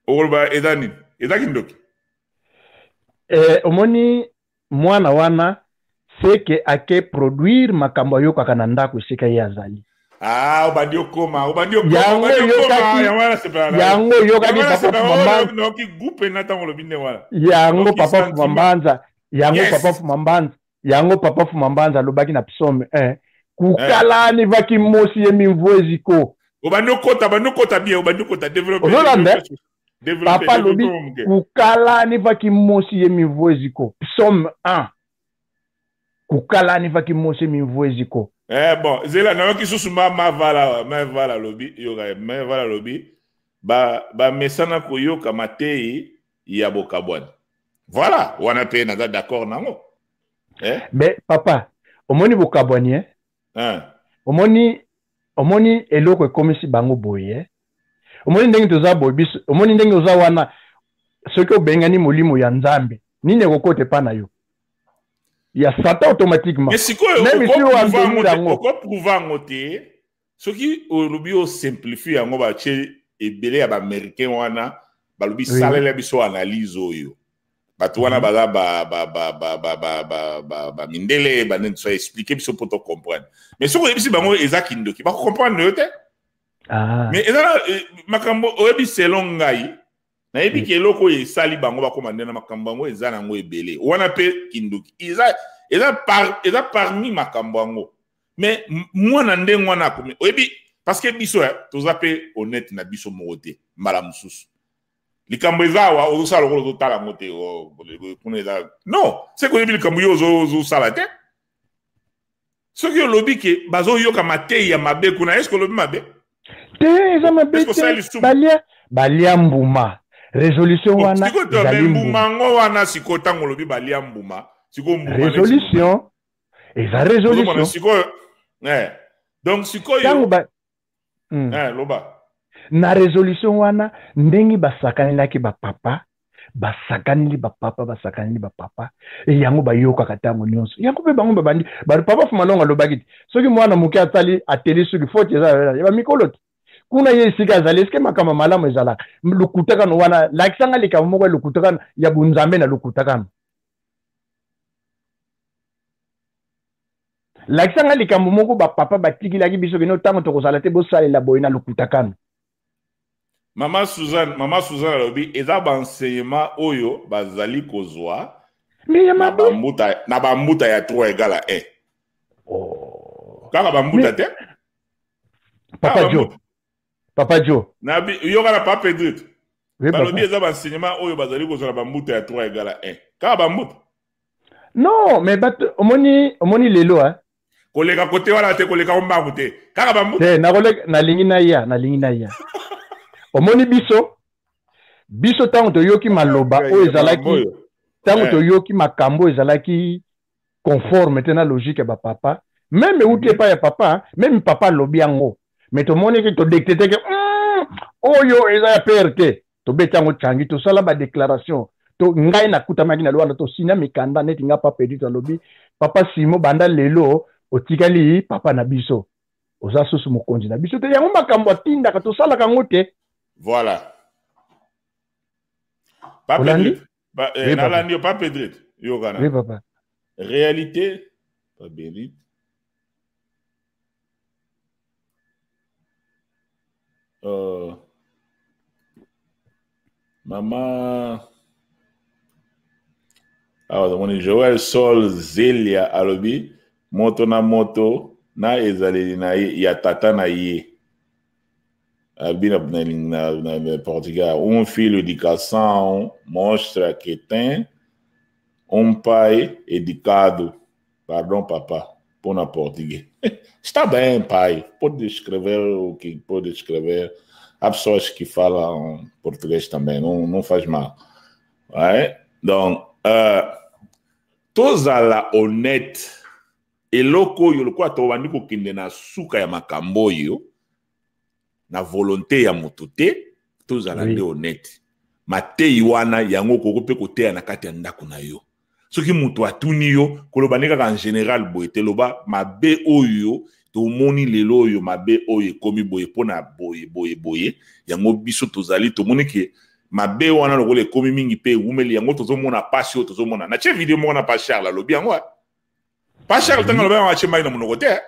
orba edani ndoki omoni mwana wana c'est que ake produire makambo yo kaka na ndako sika ye azali obandi okoma yango yokaki papa Fumambanza noki groupe na tango lobine wala yango papa Fumambanza lobaki na psaume 1 kukalani vaki mosi ye mimvweziko obandi okota bien obandi okota développer papa lobi kukalani vaki mosi ye mimvweziko psaume 1 kukalani vaki mosi mimvweziko Bon, zela na ki susu ma vala lobby, yoga ma vala lobby. Ba mesana ko yoka matei ya bokabwana. Voilà, wana pe na d'accord nango. Mais papa, omoni bokabwani omoni eloko ekomisi bango boye. Omoni ndenge toza boye biso, omoni ndenge oza wana soki obengani molimo ya Nzambe, nini ekokote pa na yo? Ya Satan automatiquement. Mais sikoyo oko prouver ngote, soki olobi o simplifie yango ba che ebele ya ba américain wana, ba lobi salela biso analyse oyo. Batu wana baza ba mindele ba nen so expliquer biso pour te comprendre. Mais soko ebisi bango ezaki ndoki, ba comprendre yo te? Mais ezala makambo oyebi selon ngai. Na yebi ki eloko esali bango ba komande na makambo ngo ezana ngo ebele. Wana pe kindoki. Eza parmi makambo ngo. Mais moi na ndenge wana komi. Oyebi parce que biso toza pe honnête na biso mokote mbala mususu. Likambo ezawa ozosala ko tala ngote kuna eza. Non, c'est ko yebi likambo yo zo sala te. Ce que lobi ke bazo yoka matei ya mabe kuna est-ce que lobi mabe? Te eza mabe te. Balia mbuma. Résolution wana ezali mbuma ngo wana siko tango lobi balia mbuma siko mbuma résolution eza résolution siko donc siko yo loba na résolution wana ndenge basakanelaki bapapa basakaneli bapapa e yango bayoka katango nyonso yango pe bango babandi papa fumalonga lobaki soki mwana moke atali ateli soki faute eza ya mikolo kuna ye sika azali eske makama malamu ezalaka lukutakano wana lakisanga likambo moko lukutakano ya bunzambe na lukutakano lakisanga likambo moko bapapa batikilaki biso kino ntango tokozala te bosalela boye na lukutakano. Mama Suzanne alobi eza baenseignement oyo bazali kozwa na bambuta ya 3 égale 1 kaka bambuta te Papa Joe. Nabi yoga na Papa Pedrit. Balobi eza ba enseignement oyo bazali kozala ba mbuta ya 3 égale 1. Ka ba mbuta. Non, mais omoni lelo koleka kote wala te koleka ombangu te. Ka ba mbuta. Te na koleka na lingi na ya. Omoni biso tango to yoki maloba o ezalaki tango to yoki makambo ezalaki conforme te na logique ba papa. Même outé pa ya papa, même papa lobi yango. Mais tout le monde qui te dicté que oh yo eza ya PRT to betango changi to sala ba déclaration to ngai na kuta magina lwana to sina mikanda neti nga pa pedi to lobi papa Simo banda lelo otikali papa na biso oza susu mokonzi na biso te yango makambo atinda ka to sala kango te. Voilà. Papa Pedrit. Nalandi Papa Pedrit yo kana. Oui papa. Réalité Papa Pedrit. Maman on Joël Sol Zelia alobi moto na ezali na ya tata na ye albina na Portugal filho de cação mostra que tem pai educado pardon papa pour na português está bem pai pode escrever o que pode escrever. Há pessoas que falam português também, não faz mal. Ouais? Donc, tozala honnête. Eloko yo lokwa to bandi ko kinde na suka ya makambo yo na volonté ya moto te tozala nde honnête. Matei wana yango koko pe koteya na kati ya ndako na yo. Soki moto atuni yo koloba ndeka en général boye te loba mabe oyo tomoni lelo oyo mabe oyo ekomi boye pona boye yango biso tozali tomoni ke mabe wana lokola ekomi mingi pe umeli yango tozomona pasi oyo tozomona na che video moko na pa Charles alobi yango pa Charles tanga lobi yango ache mai na monoko te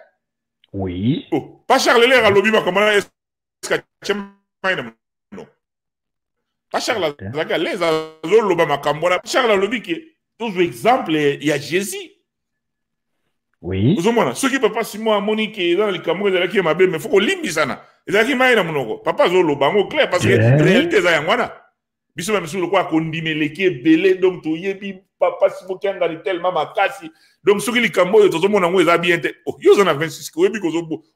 oui pa Charles lelo alobi makamana eska che mai na monoko pa Charles zaka les azoloba makambo na Charles alobi ke tozo exemple ya Jésus. Oui. Vous avez ceux qui papa Simon a moniqué dans les camerounais de la qui m'a bien, mais faut qu'on limite ça. Et là qui m'a eu papa zolo bango clair parce que réalité ça yangwana. biso ba misusu lokwa kondimeleki ebele donc toyebi papa Simokianga ni tellement makasi donc soki likambo yo tozomona ngo eza bien te yo za na 26 ko yebi ko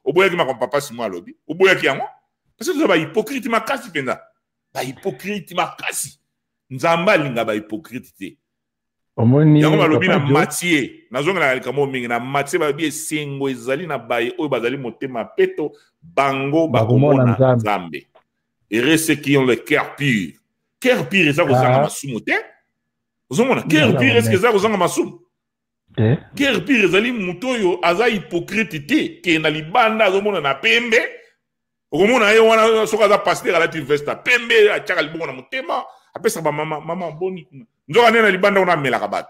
oboyaki ma papa Simo alobi oboyaki yango parce que ba hypocrite makasi penza ba hypocrite makasi nzamba alinga ba hypocrite te omoni yango balobi na Mathieu nazongela likambo mingi na Mathieu balobi esengo ezali na baye oyo bazali motema peto bango bakomona nzambe et ceux qui ont le cœur pur. Cœur pur, c'est ça que vous avez masumu te. Vous avez cœur pur, est-ce que ça vous avez masumu? Cœur pur, c'est mutoyo aza hypocrite te que na libanda azomona na pembe. Okomona ye wana soka za pasteur ala tu vesta pembe a chaka libongo na mutema apesa ba mama boni. Nzoka na libanda ona mela kabat.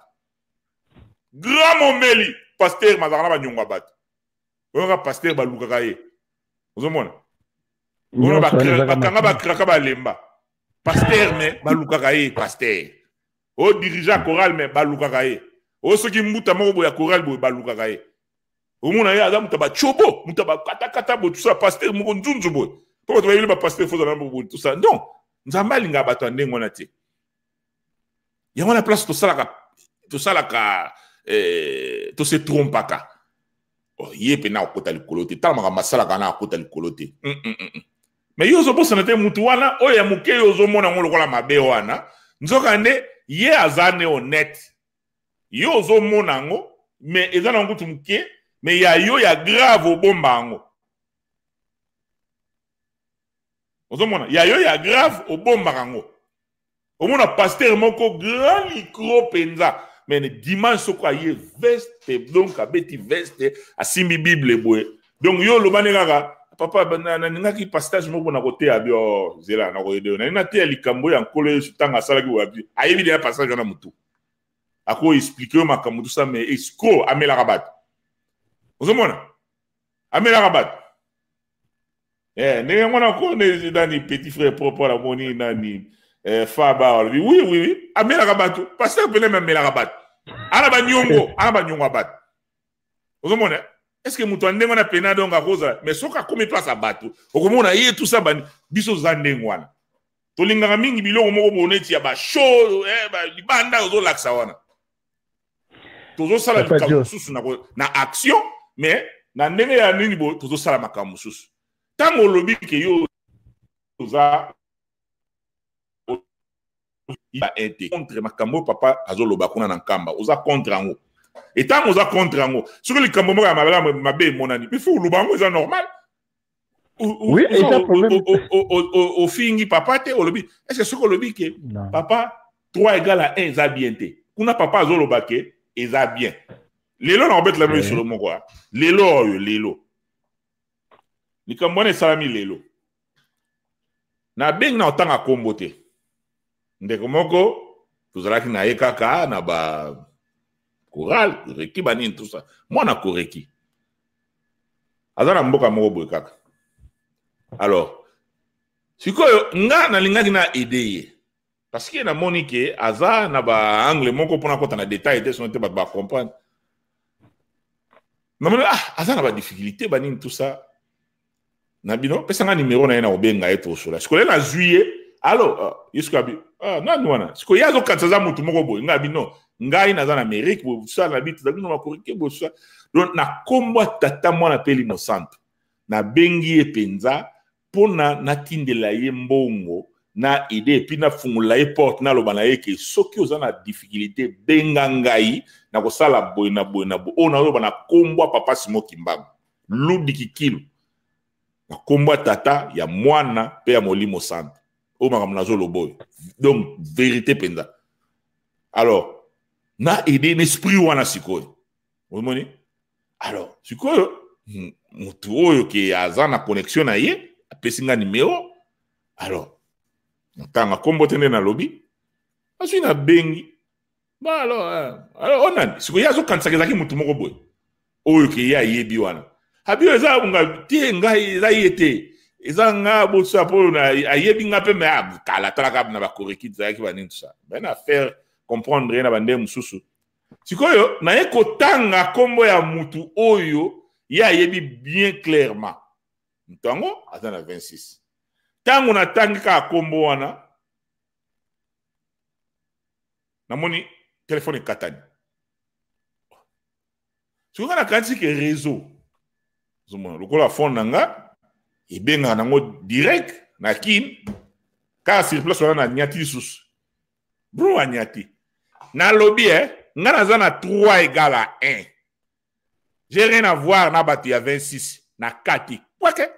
Grand momeli pasteur mazakana ba nyonga bat. Oka pasteur ba lukaka ye. Vous avez on va kraka ba lemba pasteur mais balukaka ye pasteur o dirigeant choral mais balukaka ye o soki mbuta moko boya choral boya balukaka ye o mona ye aza muta ba chobo muta ba kata bo tout ça pasteur moko nzunzu boy po to yeli ba pasteur fo na bo tout ça non nzamba linga bato ndengo na te yango na place to salaka to se trompaka o ye pe na okota likolo te tala masala kana okota likolo te mais yo zo bosa na te mutu wana oya muke yo zo mona ngolo kola mabe wana nzoka nde ye azane honnête yo zo mona ngo mais ezana ngutu muke mais ya yo ya grave obomba ngo ozo mona ya yo ya grave obomba ngo omona pasteur moko grand micro penza mais ne dimanche ko ye veste donc abeti veste asimbi bible boye donc yo lo banengaka papa ningaki pastage moko na côté ya bio zela na ko yede na te likambo ya nkolo yesu tanga salaki wapi ayebi dia passage na mutu ako expliquer makambo tout ça mais escroc amela rabat ozomona amela rabat ndenge mwana ko ne dani petit frère propre la moni nani faba oui amela rabat pasteur pele même amela rabat ala ba nyongo abat ozomona est-ce que mutu ndengo na pena donc akoza mais soka komi place abato okomona ye tout ça bani biso zandengo wana tolinganga mingi biloko moko boneti ya ba show ba libanda ozo laksa wana tozo sala likambo susu na action mais na ndenge ya nini bo tozo sala makambo susu tango lobi ke yo toza ba ete contre makambo papa azoloba kuna na nkamba oza contre ngo et tant qu'on a contre ngo sur le cambo ma be monani il faut le bango c'est normal oui et ça problème au fingi papa te au lobby est-ce que ce que lobby que papa 3 égale à 1 ça bien te kuna papa azolo baké et ça bien lelo na obet la même sur le moko lelo ni kambone salami lelo na beng na otanga kombote ndeko moko tuzalaki na ekaka na ba Koral, Koreki banin tout ça. Moi na Koreki. Azana mboka moko boy kaka. Alors, sikoyo nga na lingaki na aider parce que na monike aza na ba angle moko pona kota na détail te son te ba comprendre. Non mais aza na ba difficulté banin tout ça. Na bino pesa nga numéro na ina obenga eto so la. Sikoyo na juillet, alors, yuskabi. Non wana. Sikoyo yazo kansaza mutu moko boy nga bino. Ngai naza na Amérique bo ça la bite zabino makorike bo ça donc na kombo tata mwana peli innocent na bengi epenza pona natindela ye mbongo na ide puis na fungula ye porte na loba na ye ke soki oza na difficulté benga ngai na ko sala boy na ona loba na kombo papa Simo Kimbangu ludi kikilo na kombo tata ya mwana pe ya molimo santo o makamna zo loboy donc vérité penza alors na aidé l'esprit wana sikoyo omoni alors sikoyo mutu oyo ke aza na connexion na ye apesinga numéro alors ntanga kombo tene na lobby asui na bengi ba alors onani sikoyo azo kansaka zaki mutu moko boy oyo ke ya yebi wana habio eza bunga tie ngai eza yete eza nga bo sapo na ayebi nga pe me kala talaka na ba koreki zaki ba nini tout ça ben affaire comprendre na bande mususu sikoyo na ye kotanga kombo ya mutu oyo ya yebi bien clairement ntango aza na 26 tango na tangika kombo wana namoni téléphone ekatani soki na kanisi ke réseau zomona lokola phone nanga ebenga nango direct na kin ka sur place wana na nyati lisusu bro anyati na lobby nga naza na 3 égale à 1 j'ai rien à voir na bato ya 26 na kati kwake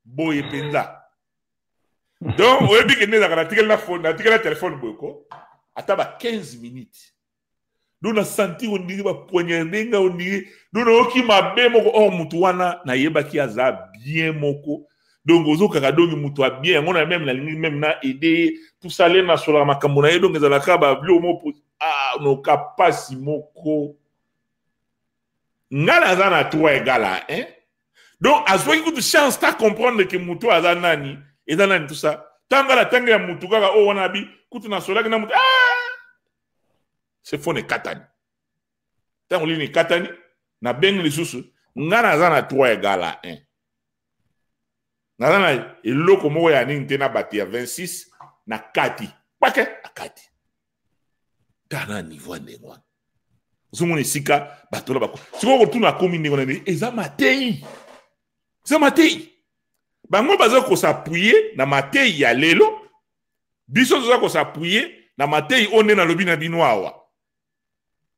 boye penza donc oyebi ke nezaka natikeli na phone natikeli na téléphone boyeko ata ba 15 minutes donc na senti ondiri bapoignardenga ondiri donc nayoki mabe moko or mutu wana nayebaki aza bien moko donc ozokaka dongi mutu a bien yango na même nalingi même na aider tout ça le na sola makambo na ye donc ezalaka babilo moko noka pasi moko nga naza na 3 égale à 1 donc azwaki kutu chance ta comprendre que mutu aza nani eza nani tout ça tanga la tanga ya mutu kaka o wana bi kutu na sola na mutu c'est fone katani tango lini katani na bengi lisusu nga naza na 3 égale à 1 naza na eloko moko ya nini te na bato ya 26 na kati kwake akati tana niveau ndenge wana ozomona esika bato la bako sikoyo kotuna akomi ndenge wana eza matei bango baza kosapuye na matei ya lelo biso toza kosapuye na matei onde na lobi na bino awa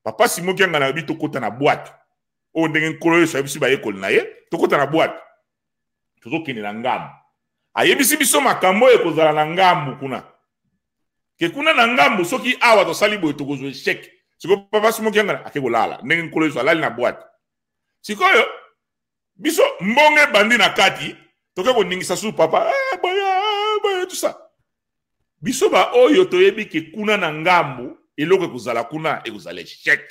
papa Simon kianga na lobi tokota na boîte o ndenge nkolo yeso ayebisi bayekoli na ye tokota na boîte tozokende na ngambu ayebisi biso makambo ekozala na ngambu kuna ke kuna na ngambu soki awa tosali boye tokozwa échec sikoyo papa Simon kianga ake kolala ndenge nkolo yeso alali na boîte sikoyo biso mbonge bandi na kati toke koningisa su papa boya tout ça biso ba oyo toyebi ke kuna na ngambu eloko ekozala kuna ekozala échec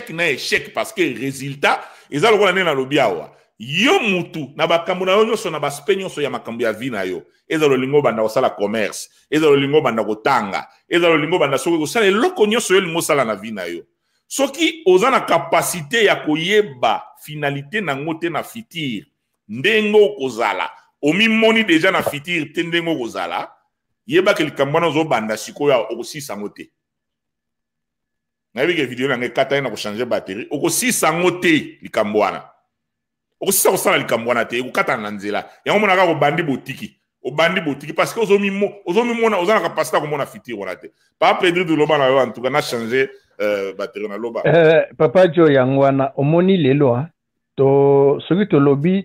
na échec parce que résultat eza lokola nde na lobi awa yo mutu na bakambo na yo nyonso na baspe nyonso ya makambo ya vi na yo eza lolingo banda kosala commerce eza lolingo banda kotanga eza lolingo banda soki kosala eloko nyonso yo lingo osala na vi na yo soki oza na kapasité ya koyeba finalité nango te na fitir ndenge okozala omimoni deja na fitir te ndenge okozala yebaka likambo wana ozobanda sikoyo okosisa yango te nayebi ke video nange kata ye na kochange batterie okosisa yango te likambo wana okosisa kosala likambo wana te ekokatana na nzela yango monaka obandi botiki parce que ozomimona oza na kapasité ya komona fitir wana te pa pedri toloba na yo en tout cas na change batterie na loba papa jo yango wana omoni lelo soki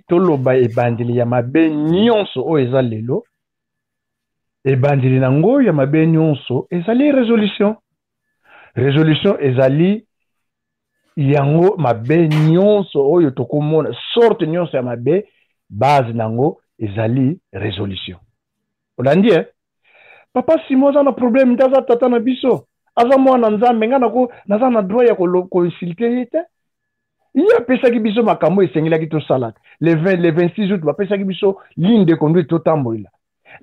toloba ebandeli ya mabe nyonso oyo eza lelo ebandeli nango ya mabe nyonso ezali résolution ezali yango mabe nyonso oyo tokomona sorte nyonso ya mabe base nango ezali résolution olandi papa Simon aza na problème nte aza tata na biso aza mwana nzambe nga naza na droit ya koinsulte ye te ye apesaki biso makambo esengelaki tosala le 26 août bapesaki biso ligne de conduite totambolela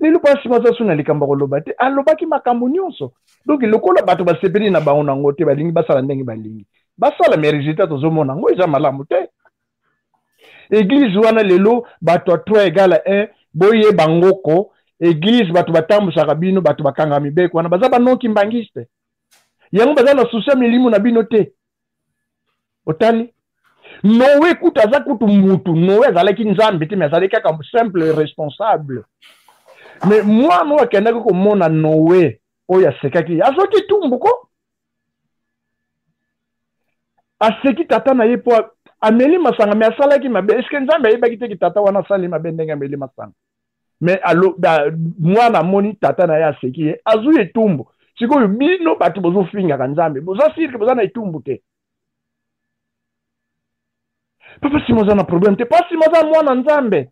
lelo pasi maza suna likambo koloba te alobaki makambo nyonso donc lokola bato basepeli na bango nango te balingi basala ndenge balingi basala me résultat tozomona ngo eza malamu te église wana lelo bato a 3 égale à 1 boye bangoko église bato batambusaka bino bato bakanga mibeko wana baza banoki mbangiste yango baza na susi milimu na bino te otali Noé kuta aza kutu mutu Noé azalaki nzambe te me azalaki kaka simple responsable mais moi no akendaki komona Noé oyo asekaki azoki tumbu ko aseki tata na ye po ameli masanga me asalaki mabe est-ce que nzambe ayebaki te ki tata wana asali mabe ndenge ameli masanga mais mwana moni tata na ye aseki ye azwi etumbu sikoyo bino bato bozofingaka nzambe boza sirke boza na etumbu te papa Simon aza na problème te papa Simon aza mwana nzambe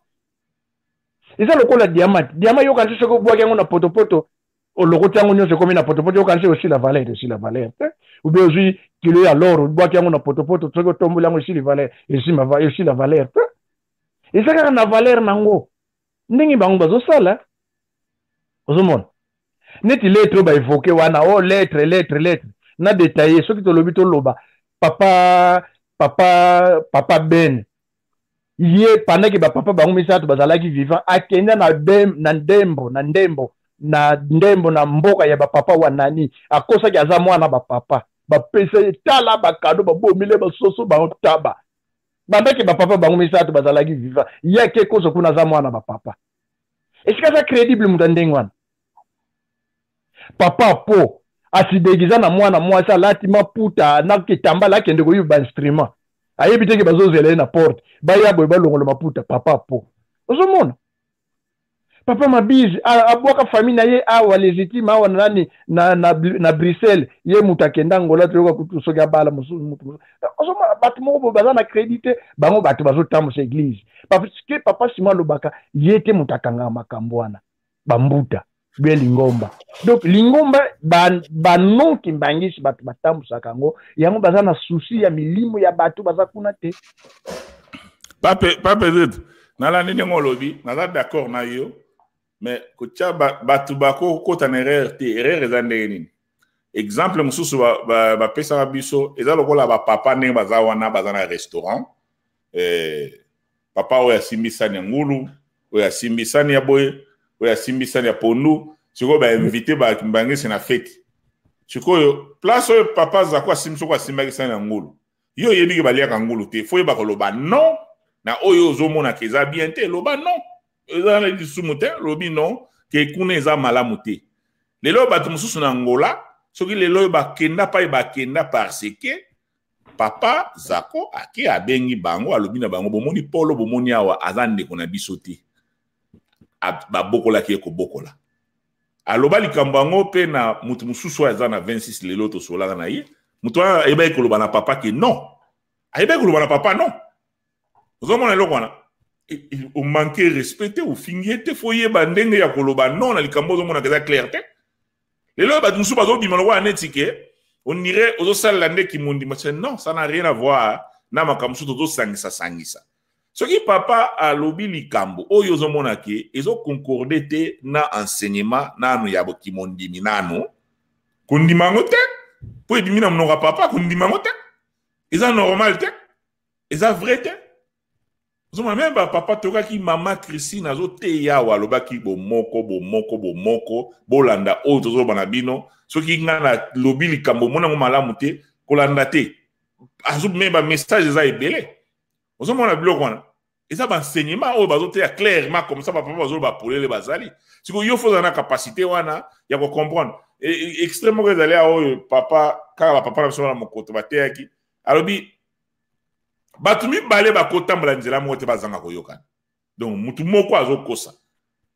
eza lokola diamant yokanisi soki obwaki yango na potopoto olokoti yango nyonso ekomi na potopoto yokanisi aussi la valeur te ou bien ozwi kilo ya loro obwaki yango na potopoto soki otomboli yango esi la valeur te eza kaka na valeur nango ndenge bango bazosala ozomona neti lettre oyo baevoke wana o lettre na détaillé soki tolobi toloba papa Ben ye pendant que papa bango misato bazalaki vivant akenda na ndembo na ndembo na mboka ya bapapa wa nani akosaki aza mwana bapapa bapesa tala bakado babomile basoso baotaba bandaki bapapa bango misato bazalaki viva yeke koso kuna aza mwana bapapa esika za crédible mutu ndenge wana papa po asidegiza na mwana mwasi alati maputa na kitambala akende koyiba instrument ayebi teke bazozela ye na porte baya boye balongola maputa papa po ozomona papa mabizi abwaka famille na ye awa légitime awa nani na Bruxelles ye mutu akenda ngola toyoka kutu soki abala mosusu mutu ozomona bato moko baza na crédité bango bato bazotambusa église parce que papa Simon alobaka ye te mutu akangaka makambo wana bambuta bie lingomba donc lingomba banoki mbangisi bato batambusaka yango yango baza na susi ya milimo ya bato baza kuna te pape zetu nalandi ndenge olobi naza d'accord na yo mais kotia bato bakokota na erreur te erreur eza ndenge nini exemple mosusu bapesaka biso eza lokola bapapa ndenge baza wana baza na restaurant papa oyo asimbi sani ya ngulu oyo asimbi sani ya boye oyo asimbi sani ya pondu sikoyo bainvite bangisi na fete sikoyo place oyo papa zako asimbi soko asimbaki sani ya ngulu yo oyebiki baliaka ngulu te fo yeba koloba non na oyo ozomonaka eza bien te loba non eza na lisumu te lobi non ke kuna eza malamu te lelo bato mosusu na ngola soki lelo oyo bakenda pa bakenda parce que papa zako ake abengi bango alobi na bango bomoni polo bomoni awa aza ndeko na biso te babokolaki ye kobokola aloba likambo yango mpe na mutu mosusu oyo aza na 26 lelo tosolaka na ye mutu wana ayebaki koloba na papa ke non ayebaki koloba na papa non ozomona eloko wana omanke respect te ofingi ete fo yeba ndenge ya koloba non na likambo ozomonaka eza clair te lelo bato mosusu bazobima loko wana neti ke on dirait ozosalela nde kimondima se non ça n'a rien à voir na makambo mosusu tozosangisa soki papa alobi likambo oyo ozomona ke ezoconcorde te na enseignement nanu ya bokimondimi nanu kondima yango te mpo ebimi na monoko ya papa kondima yango te eza normal te eza vrai te ozomona meme bapapa tokaki mama Christine azoteya awa alobaki bomoko bolanda oyo tozoloba na bino soki nga na lobi likambo omonango malamu te kolanda te azomeme bamessage eza ebele ozomona biloko wana eza baenseignement oyo bazoteya clairement comme ça bapapa bazoloba polele bazali sikoyo yo fozala na capacité wana ya kocomprendre extrême moko ezali oyo papa kaka bapapa na biso wana mokoto bateyaki alobi bato mibale bakotambola nzela moko te bazanga koyokana donc mutu moko azokosa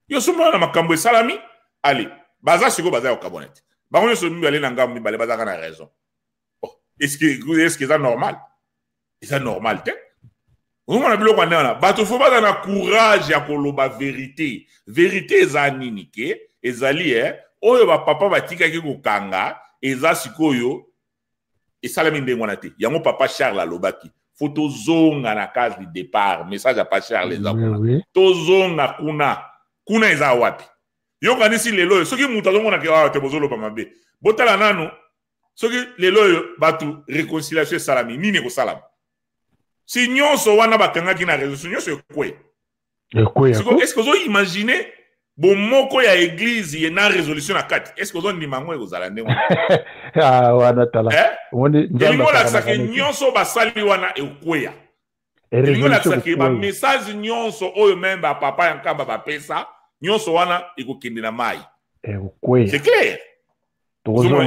yo somona na makambo esalami ale baza sikoyo baza ya kokabona te bango nyonso mibale na ngambo mibale bazaka na raison est-ce que eza normal eza normal te ozomona biloko ande wana bato fo baza na courage ya koloba vérité vérité eza nini ke ezali oyo bapapa batikaki kokanga eza sikoyo esalami ndenge wana te yango papa Charles alobaki faut tozonga na case du départ message à pas Charles eza kuna tozonga kuna eza wapi yokanisi lelo oyo soki mutu azomona ke awa te bozoloba mabe botala nanu soki lelo oyo bato réconciliation esalami nini ekosalama si nyonso wana bakangaki na réseau nyonso ekwe est-ce que ozoimagine bomoko ya église ye na résolution na kati est-ce que ozondima yango ekozala nde wana tala elingo olakisaka nyonso basali wana ekweya elingo olakisaka bamessage nyonso oyo meme bapapa ya nkamba bapesa nyonso wana ekokende na mai c'est clair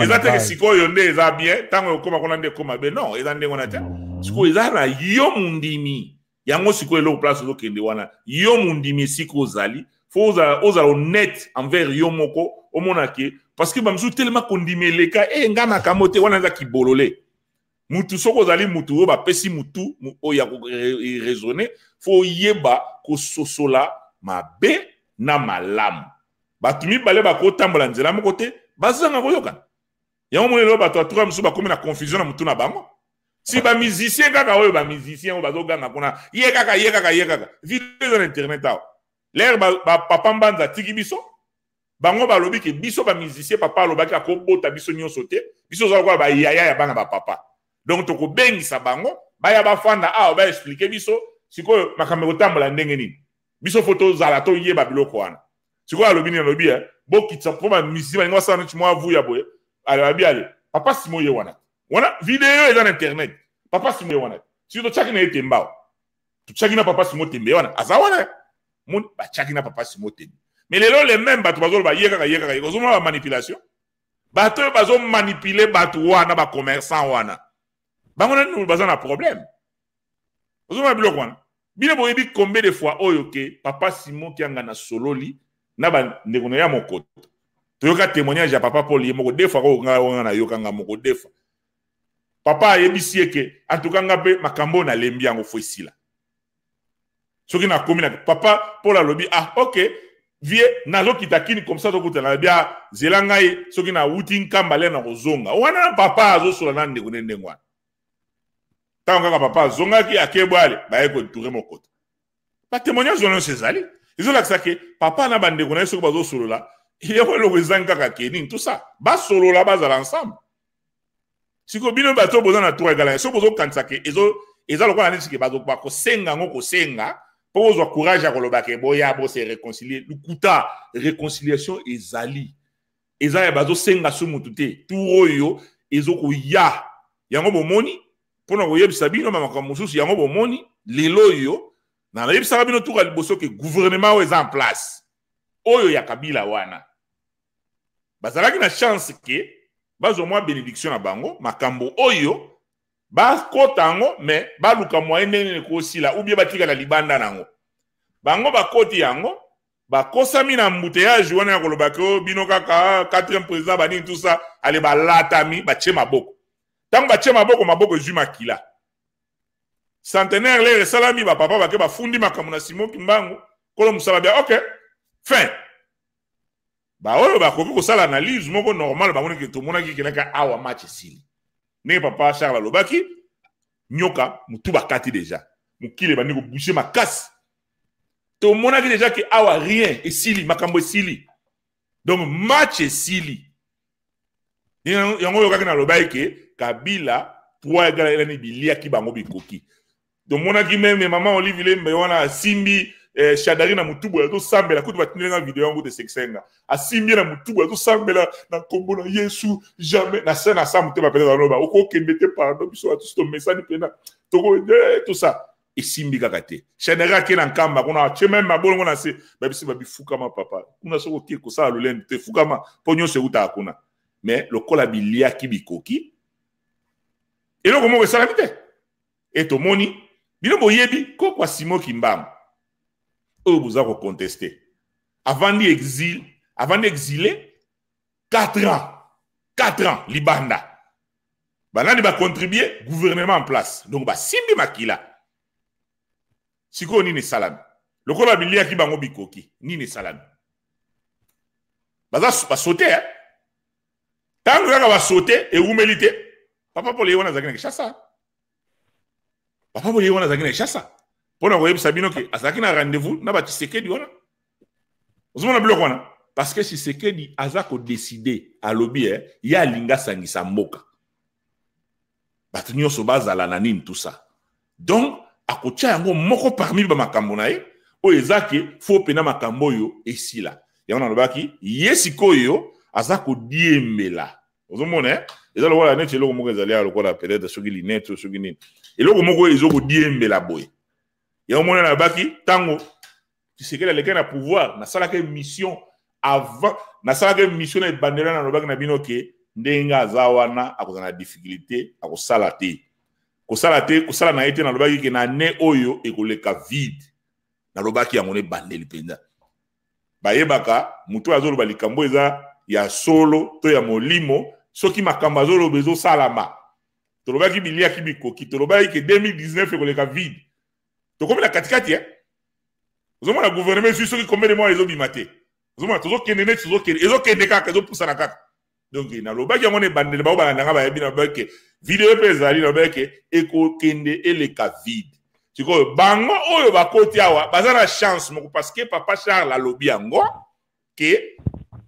eza teke sikoyo nde eza bien ntango ekoma kuna nde ekoma be non eza ndenge wana te sikoyo eza na yo mundimi yango sikoyo eloko place ozokende wana yo mundimi esika ozali fo ozala honnête envers yo moko omonake parce que bamisusu telema kondima eleka nga makambo te wana eza kibolole mutu soko ozali mutu oyo bapesi mutu oyo ya koraisonne fo yeba kososola mabe na malamu bato mibale bakotambola nzela moko te bazanga koyokana yango monelo bato atoka misusu bakomi na confusion na mutu na bango si bamusicien kaka oyo bamusicien oyo bazoganga kuna ye kaka video eza na internet awa lere papa mbanza atiki biso bango balobi ke biso bamusicien papa alobaki akobota biso nyonso te biso ozala kola bayaya ya bana bapapa donc tokobengisa bango baya bafanda awa baexplike biso sikoyo makambo ekotambola ndenge nini biso fo tozala toyeba biloko wana sikoyo alobi nini alobi bokitsa po ba misi ba ngwa sana chimwa vuya boye allez papa Simon ye wana vidéo eza na internet papa Simon ye wana si to chaki na etembao to chaki na papa Simon tembe wana azawana mon ba chaki na papa Simon tembe mais les mêmes bato bazolo ba yeka kozoma ba manipulation bato bazo manipuler bato wana ba commerçant wana bangona nous bazana problème ozoma biloko wana bino boyebi combien de fois oyo ke papa Simon ki anga na sololi na ba ndeko ya mokoto toyoka témoignage ya papa Paul yemoko defa ko nga na yokanga moko defa papa yebisi eke en tout cas ngape makambo na lembi yango foisila soki na komi na papa Paul alobi OK vie nazo kitakini comme ça to na bia zelanga ye soki na wuti nkambale na kozonga wana papa azosola na ndeko ndengwa tango kaka papa zongaki akebwale baye ko touré mokoto ba témoignage on sezali ils ont l'accès que papa na bande ko na soki bazo solola il y a le wezanga ka kenin tout ça ba solola bazala ensemble siko bino bato boza na tour egala so bozo kanisa ke ezo lokola neti ke bazo ba ko senga ngoko senga po zo courage ya koloba ke boya bo se réconcilier lukuta réconciliation ezali ezaya bazo senga so mutute turoyo ezo ko ya yango bomoni pona ko yebisa bino mamaka mususu yango bomoni lelo yo na yebisa bino tuka liboso ke gouvernement o en place oyo ya Kabila wana bazalaki na chance ke bazo mwa bénédiction na bango makambo oyo ba kotango mais ba luka moyen nene ko sila ou bien batika la libanda nango bango ba koti yango ba kosami na mbuteyage wana ya koloba ko bino kaka 4e président bani tout ça ale ba latami ba che maboko tango ba che maboko juma kila centenaire les salami ba papa ba ke ba fundi makambo na Simon Kimbangu kolo musala bia OK fin ba oyo ba koki ko sala analyse moko normal ba ngone ke to mona ki kenaka awa match sili ne papa Charles Lobaki nyoka mutu bakati déjà mukile bani ko boucher makasi to mona ki déjà ke awa rien et sili makambo sili donc match sili yango yo kakina Lobaki ke Kabila 3 egala elani bilia ki bango bikoki to mona ki même maman Olivier Lembe wana simbi Shadari na mutubu ya to sambela kutu batinenga video yango de sexenga asimbi na mutubu ya to sambela na kombo na Yesu jamais na sana sa muteba pele na loba oko kembete pardon biso atu sto message pena toko tout ça esimbi kakate Shadari ke na nkamba kuna cheme mabolo ngona se babisi babifuka ma papa kuna soko ke ko sa lolende te fukama ponyo se uta akuna mais lokola bilia kibikoki eloko moko salamite eto moni bino boyebi ko kwa Simon Kimbangu vous avez contesté. Avant d'exiler, 4 ans. 4 ans, Libanda. Banani va contribuer, gouvernement en place. Donc, simbi makila. Siko ni ne salam. Le kola bilia ki bango bikoki. Ni ne salam. Baza sauter, hein. Tant que va sauter, et où mélite. Papa pour les wana zagine chassa. Papa pour les wana zagine chassa. Pour nous voir Sabino que azaki na rendez-vous na ba Tshisekedi wana. Ozomona biloko wana parce que Tshisekedi azako décider à lobby ya linga sangisa mboka. Batunyo so bazala na nini tout ça. Donc akocha yango moko parmi ba makambo na ye o ezaki fo pena makambo yo esila. Yango na lobaki yesikoyo azako diembela. Ozomona ezalo wala net eloko moko ezali ya lokola peut-être soki linette soki nini. Eloko moko ezoko diembela boy. Ya omona na baki tango Tshisekedi aleka na pouvoir na sala ke mission avant na sala ke mission na bandera na lobaki na bino ke ndenga azawana akozana difficulté akosala te kosala na ete na lobaki ke na ne oyo ekoleka vide na lobaki yango ne bandeli penza bayebaka mutu azoloba likambo eza ya solo to ya molimo soki makambo azoloba ezo salama to lobaki bilia kibikoki to lobaki ke 2019 ekoleka vide. Donc, comme la katikati, vous avez le gouvernement suisse qui combien de mois ils ont bimaté. Vous avez toujours qu'un net, toujours qu'un déca, qu'ils ont poussé à la carte. Donc, il y a le bac qui a mon bandé, le bac, il y a un bac, vidéo pesari, le bac, éco, kende, et les cas vides. Tu vois, bango, oh, va côté awa, bazar la chance, parce que papa Charles a lobby ango, que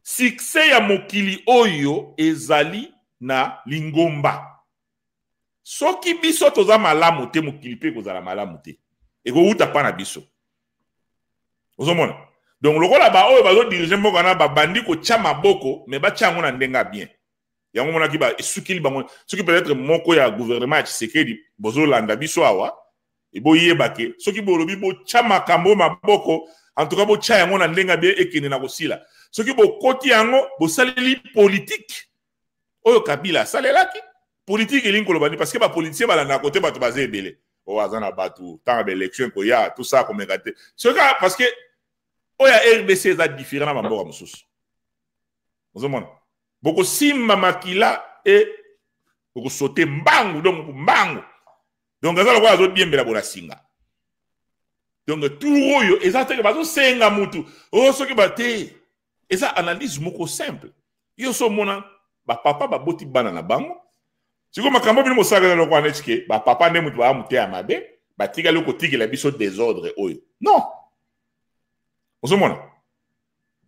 succès ya mokili oyo ezali na lingomba. Soki biso toza malamu te mokili pe kozala malamu te. Et vous uta pa na biso. Ozomona. Donc lokola ba oyo bazo diriger mboka na ba bandi ko tia maboko mais ba tia yango na ndenga bien. Yango mona ki ba esukili bango soki peut-être moko ya gouvernement ya Tshisekedi bozo landa biso awa e bo yeba ke soki bo lobi bo tia makambo maboko en tout cas bo tia yango na ndenga bien ekene na kosila. Soki bo koti yango bo saleli politique oyo Kabila salelaki politique elingi kolobani parce que ba politicien balanda côté bato baze ebele. O azana batu tant d'élection ko ya tout ça comme gâté. Ce cas parce que oya RDC est différent na mboka mosusu. Ozomona. Boko simba makila et boko sauter mbangu donc mbangu. Donc azala kwa azo biembela bona singa. Donc tout oyo ezate bazo senga mutu. O soki bate eza analyse moko simple. Yo so mona ba papa ba boti bana na bango. Siko makambo bino mosaga na kwa netike ba papa ne mutu ba muté amabe, ba tika loko tika la biso désordre oyo. Non. Ozomona.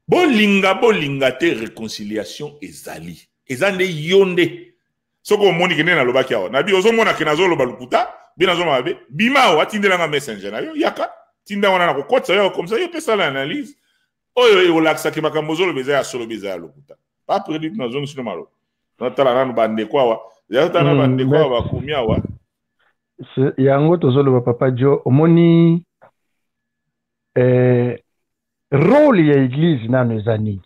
Bolinga te réconciliation ezali. Ezande yonde. Soko moni kene na lobaki awa. Nabi ozomona ke nazo loba lukuta, bina zo mabe, bima wa tindela nga messenger na yo yaka. Tinda wana na kokotsa yo comme ça yo pesa l'analyse. Oyo yo laksa ke makambo zo lobeza ya solo beza ya lukuta. Pas prédit na zone sino malo. Natala nanu bande kwa wa. Ya tana bande kwa wa kumia wa. Yango tozo loba papa Jo omoni rôle ya église nano ezani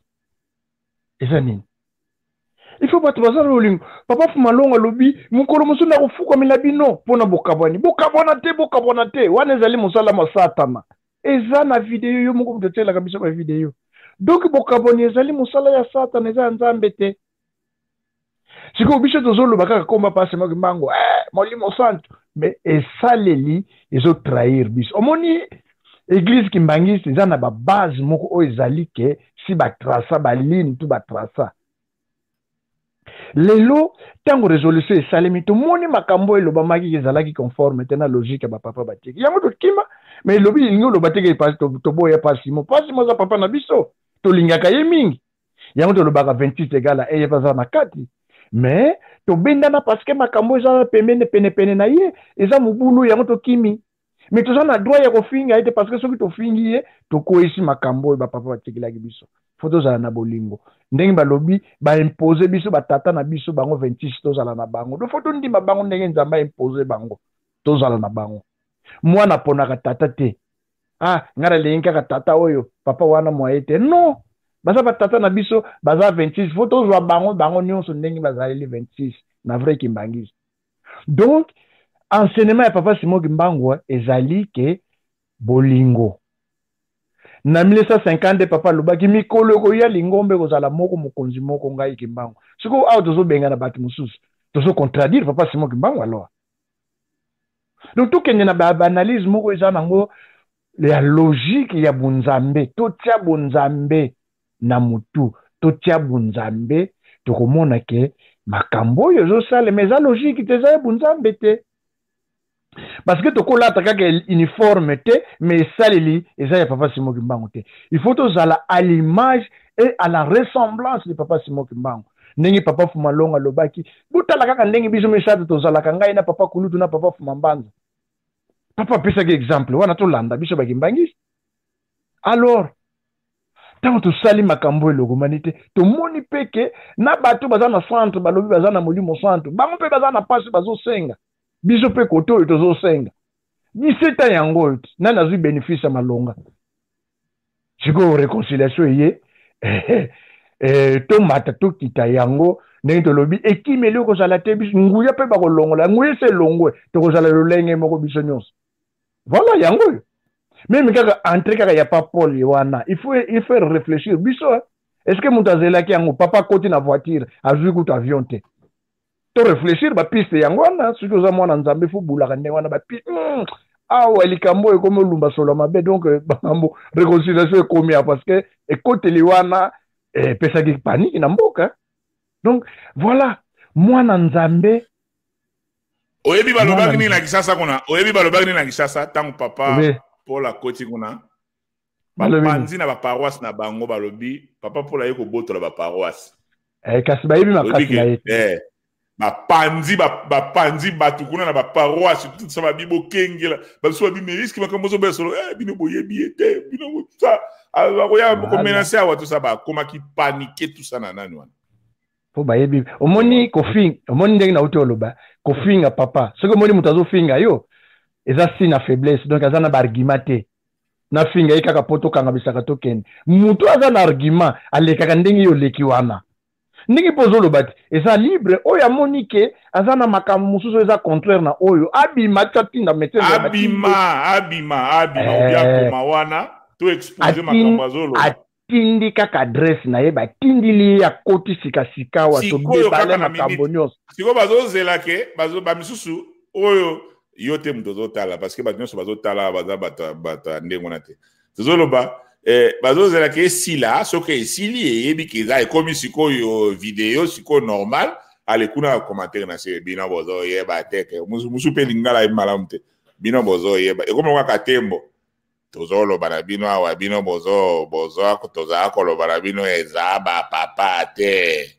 il faut pas baza rôle papa fumalonga lobi mukolo musu na kufuka milabino pona bokabwana te wana ezali musala masatana eza na video yo moko mutotela kabisa ba video donc bokaboni ezali musala ya satana eza nzambe te siko biso tozolo baka komba pase mango molimo santo mais esaleli ezo trahir biso omoni Église Kimbangiste, ils ont une base moko ezali ke si ba traça ba ligne tout ba traça. Lelo tango résolution esalemi to moni makambo eloba maki ezalaki conforme tena logique ba papa batiki. Yango to kima mais lobi lingo lo batiki pas to boya pasimo za papa na biso to lingaka ye mingi. Yango to lobaka 28 égale eye pas na kati. Mais to bendana parce que makambo ezala pene na ye eza mubulu yango to kimi. Mais tout ça na droit ya kofinga ete parce que soki to fingi to koisi makambo ba papa batikilaki biso photo za na bolingo ndenge balobi ba imposer biso ba tata na biso bango 26 to zala na bango do photo ndima bango ndenge nzamba imposer bango to zala na bango mwana ponaka tata te ngara lenka ka tata oyo papa wana moyete non baza ba tata na biso baza 26 photo za bango nyonso ndenge bazali 26 na vrai Kimbangiste. Donc enseignement ya papa Simon Kimbangu ezali ke bolingo na 1950 papa lobaki mikolo ko ya lingombe kozala moko mokonzi moko ngai Kimbangu siko aw tozo benga na batu mususu tozo contradire papa Simon Kimbangu alors donc tout kenya na ba analyse moko eza nango la logique ya bunzambe to tia bunzambe na mutu to tia bunzambe to komona ke makambo yo zo sale mais za logique te za bunzambe te. Parce que toko la taka uniforme te mais salili eza ya papa Simon Kimbangu te. Il faut tous à l'image et à la ressemblance de papa Simon Kimbangu. Ndenge papa Fumalonga lobaki butala kaka ndenge biso mesata tozala kanga ina papa Kulutu na papa Fumambanza. Papa pesa ke exemple wana to landa biso ba Kimbangiste. Alors tant to sali makambo elogomanite to moni peke na bato bazana centre balobi bazana molimo centre bango pe bazana passe bazo senga biso pe koto etozo senga 17 ans yango nana zui bénéfice malonga siko réconciliation ye to mata to kita yango ndenge to lobi ekimeli ko sala te biso nguya pe ba ko longola nguye se longwe to ko sala lolenge moko biso nyonso voilà yango même kaka entrer kaka ya pas Paul wana il faut réfléchir biso est-ce que mutazela ki yango papa koti na voiture azui kutu avion te to réfléchir ba piste yango wana siko za mwana nzambe fu bulaka ndenge wana ba piste likambo ekomo lumba solo mabe donc bango réconciliation ekomi parce que ekoteli wana pesa ki panique na mboka donc voilà mwana nzambe oyebi balobaki ni na Kisasa kuna oyebi balobaki ni na Kisasa tangu papa Paul akoti kuna bapanzi na ba paroisse na bango balobi papa Paul ayeko botola ba paroisse kasi bayebi makasi na yete bapanzi bato kuna na baparoisse tout ça babibo kengela babiso babi mais risque makambo zo besolo bino boyebi ete bino ça akoya ko menacer awa tout ça ba koma ki paniquer tout ça na nani wana po bayebi omoni kofinga omoni ndenge na utoloba kofinga papa soki omoni mutu azofinga yo eza si na faiblesse donc aza na baargument te na finga ye kaka po tokanga bisaka tokende mutu aza na argument alekaka ndenge yo leki wana ndenge pozoloba te eza libre oyo amoni ke aza na makambo mosusu eza contraire na oyo abima tatinda mete abima obia koma wana to expose makambo azoloba atindi kaka adresse na ye batindili ya koti sikasika wa tobebale makambo nyonso siko bazozela ke bamisusu oyo yo te mutu ozotala parce que bato nyonso bazotala baza bato ndenge wana te tozoloba bazozela ke esila soki esili eyebi ke eza ekomi sikoyo video sikoyo normal ale kuna commentaire na se bino bozoyeba teke musu mpe lingala ye malamu te bino bozoyeba ekomi kaka tembo tozoloba na bino awa bino tozala koloba na bino eza bapapa te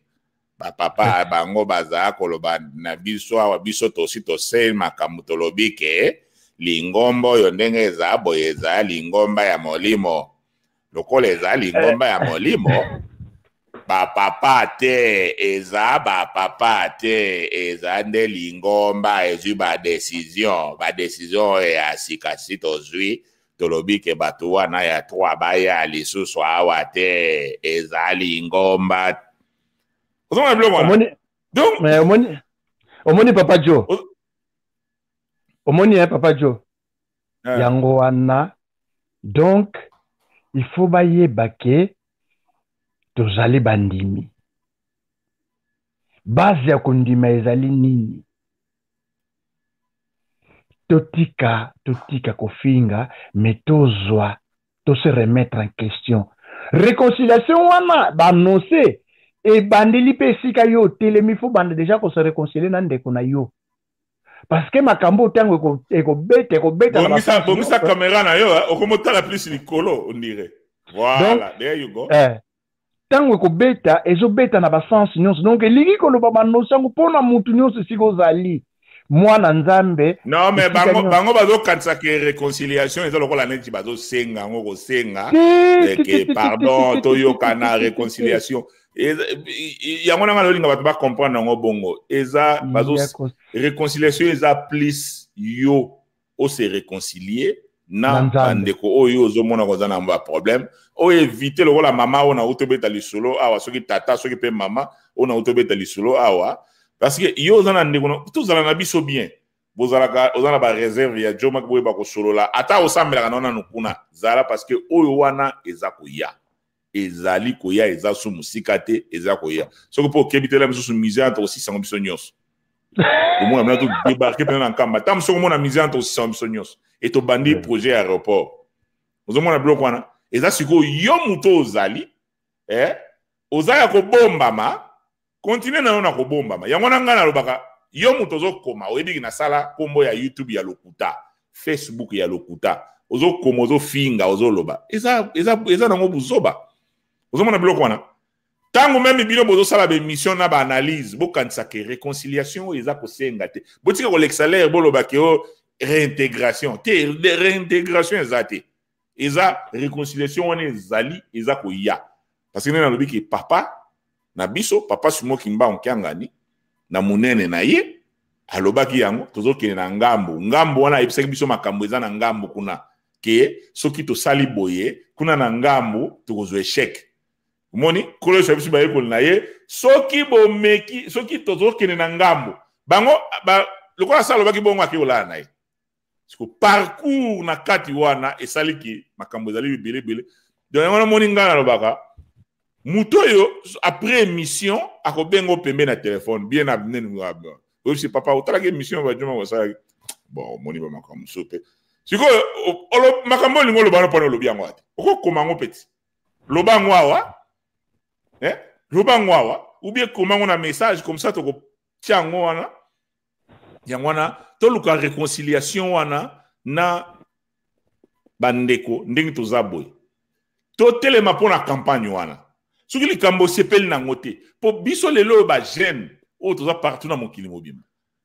bapapa bango bazala koloba na biso awa biso tosi tose makambo tolobi ke lingomba oyo ndenge eza boye eza lingomba ya molimo lokola eza lingomba ya molimo bapapa te eza bapapa te eza nde lingomba ezwi badecision oyo ya sikasi tozwi tolobi ke bato wana ya 3 baya lisusu awa te eza lingomba omoni papa Jo omoni papa Jo yango wana donc il faut bayeba ke tozali bandimi base ya kondima ezali nini totika kofinga mais tozwa se remettre en question réconciliation wana baannonce et bandeli pe esika yo telemi fo bande déjà ko se réconcilier na ndeko na yo parce que makambo tango ekobeta bomisa caméra na yo okomotala plus likolo on dirait voilà there you go tango ekobeta ezobeta na basensi nyonso donc elingi koloba bannonce yango mpona mutu nyonso esika ozali mwana nzambe non mais bango bazokanisa ke réconciliation eza lokola neti bazosenga yango kosenga ke pardon toyokana réconciliation yango nanga lolinga bato bacomprendre yango bongo eza réconciliation eza plus yo ose réconcilier na bandeko oyo ozomona koza na mba problème oyo éviter lokola mama ona utobeta lisolo awa soki tata soki pe mama ona utobeta lisolo awa parce que yo ozana ndeko tozala na biso bien bozalaka ozana ba réserve ya Joe Mac boye ba ko solola ata osambelaka na ona kuna zala parce que oyo wana eza koya ezali koya eza su musika te eza koya soki po kebitela misusu misé entre aussi sango biso nyonso omona mna to débarquer pena na nkamba tam soko mona misé entre aussi sango biso nyonso et to bandi projet aéroport ozomona bloc wana eza siko yo muto ozali ozaya ko bombama continue na yona ko bombama yango na ngana lobaka yo muto ozokoma oyebi na sala kombo ya YouTube ya lokuta Facebook ya lokuta ozokoma ozofinga ozoloba eza nango buzoba ozomona bloc wana tango même bino bozosala ba mission na ba analyse bokanisa ke réconciliation eza kosenga te botika ko l'exalaire boloba ke réintégration te réintégration ezate eza réconciliation wana ezali eza koya parce que na lobi ke papa na biso papa sumo kimba onkiangani na munene na ye alobaki yango tozokene na ngambo wana ebisaki biso makambo eza na ngambo kuna ke soki tosali boye kuna na ngambo tokozwa échec moni kolo biso ba yekol na ye soki bomeki soki tozokene na ngambo bango lokola sala lobaki bongo akiola na ye siko parcours na kati wana esaliki makambo ezali bele donc yango moni ngana lobaka mutoyo après émission akobengo pembe na téléphone bien abnene ngaba aussi papa otala ke émission ba joma wasala bon moni ba makambo sope siko olo makambo lingo lo bana pona lo biango ate oko komango petit lo bango awa lo bango awa ou bien komango na message comme ça to ko tiango wana yangwana to luka réconciliation wana na bandeko ndenge to zaboy to telema pona campagne wana soki likambo sepeli nango te po biso lelo ba jeune o toza partout na mokili mobimba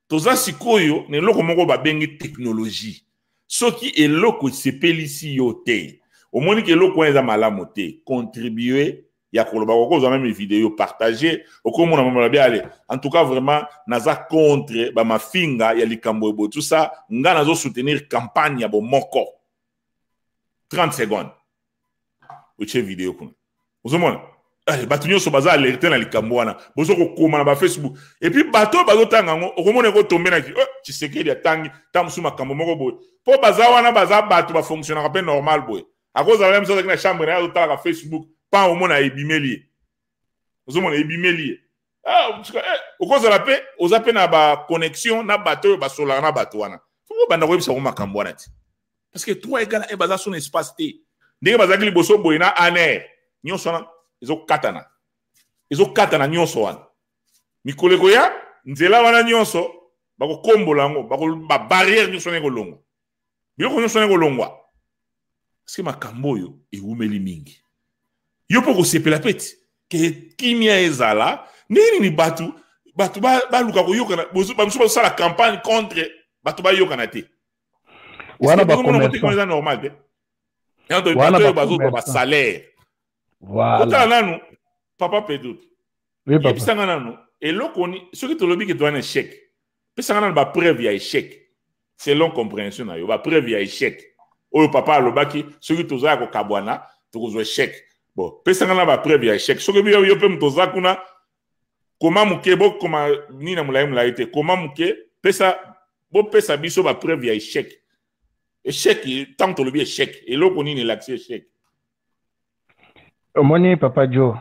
toza sikoyo ne loko moko babengi technologie soki eloko sepelisi yo te omoni ke eloko eza malamu te contribuer ya koloba kokozwa même vidéo partager okomona mama bien aller en tout cas vraiment naza contre ba mafinga ya likambo ebo tout ça nga nazo soutenir campagne ya bo moko 30 secondes oche vidéo kuna ozomona bato nyonso baza alerté na likambo wana bozo kokoma na ba Facebook et puis bato bazotanga ngo okomona ko tomber na ki Tshisekedi atangi tamusu makambo moko boye po baza wana baza bato ba fonctionner pe normal boye akoza même chose na chambre na otala ka Facebook pas au monde à ebimeli ozomona ebimeli okoza la pe ozape na ba connexion na bato ba solar na bato wana faut banda ko bisa ko makambo wana ti parce que 3 égale e baza son espace te ndenge bazaki liboso boye na aner nyonso na ezokatana nyonso wana mikoleko ya nzela wana nyonso bakokombola yango babarrière nyonso na ekolongwa biloko nyonso na ekolongwa parceke makambo oyo ewumeli mingi yo mpo kosepela peti ke kimia ezala ndenge nini bato baluka koyokana bamosusu bazosala campagne contre bato bayokana te wana bakomeza normal te bato oyo bazozwa basalaire otala nanu papa Pedro yebisanga nanu eloko ni soki tolobi ke towana échec pesanga nanu bapreuve ya échec selon compréhension na yo bapreuve ya échec oyo papa alobaki soki tozala kokabwana tokozwa échec bon pesanga nanu bapreuve ya échec soki yo mpe moto oza kuna koma moke bokoma nini na molai te koma moke bopesa biso bapreuve ya échec échec tant tolobi échec eloko nini elakisi échec omoni papa Joe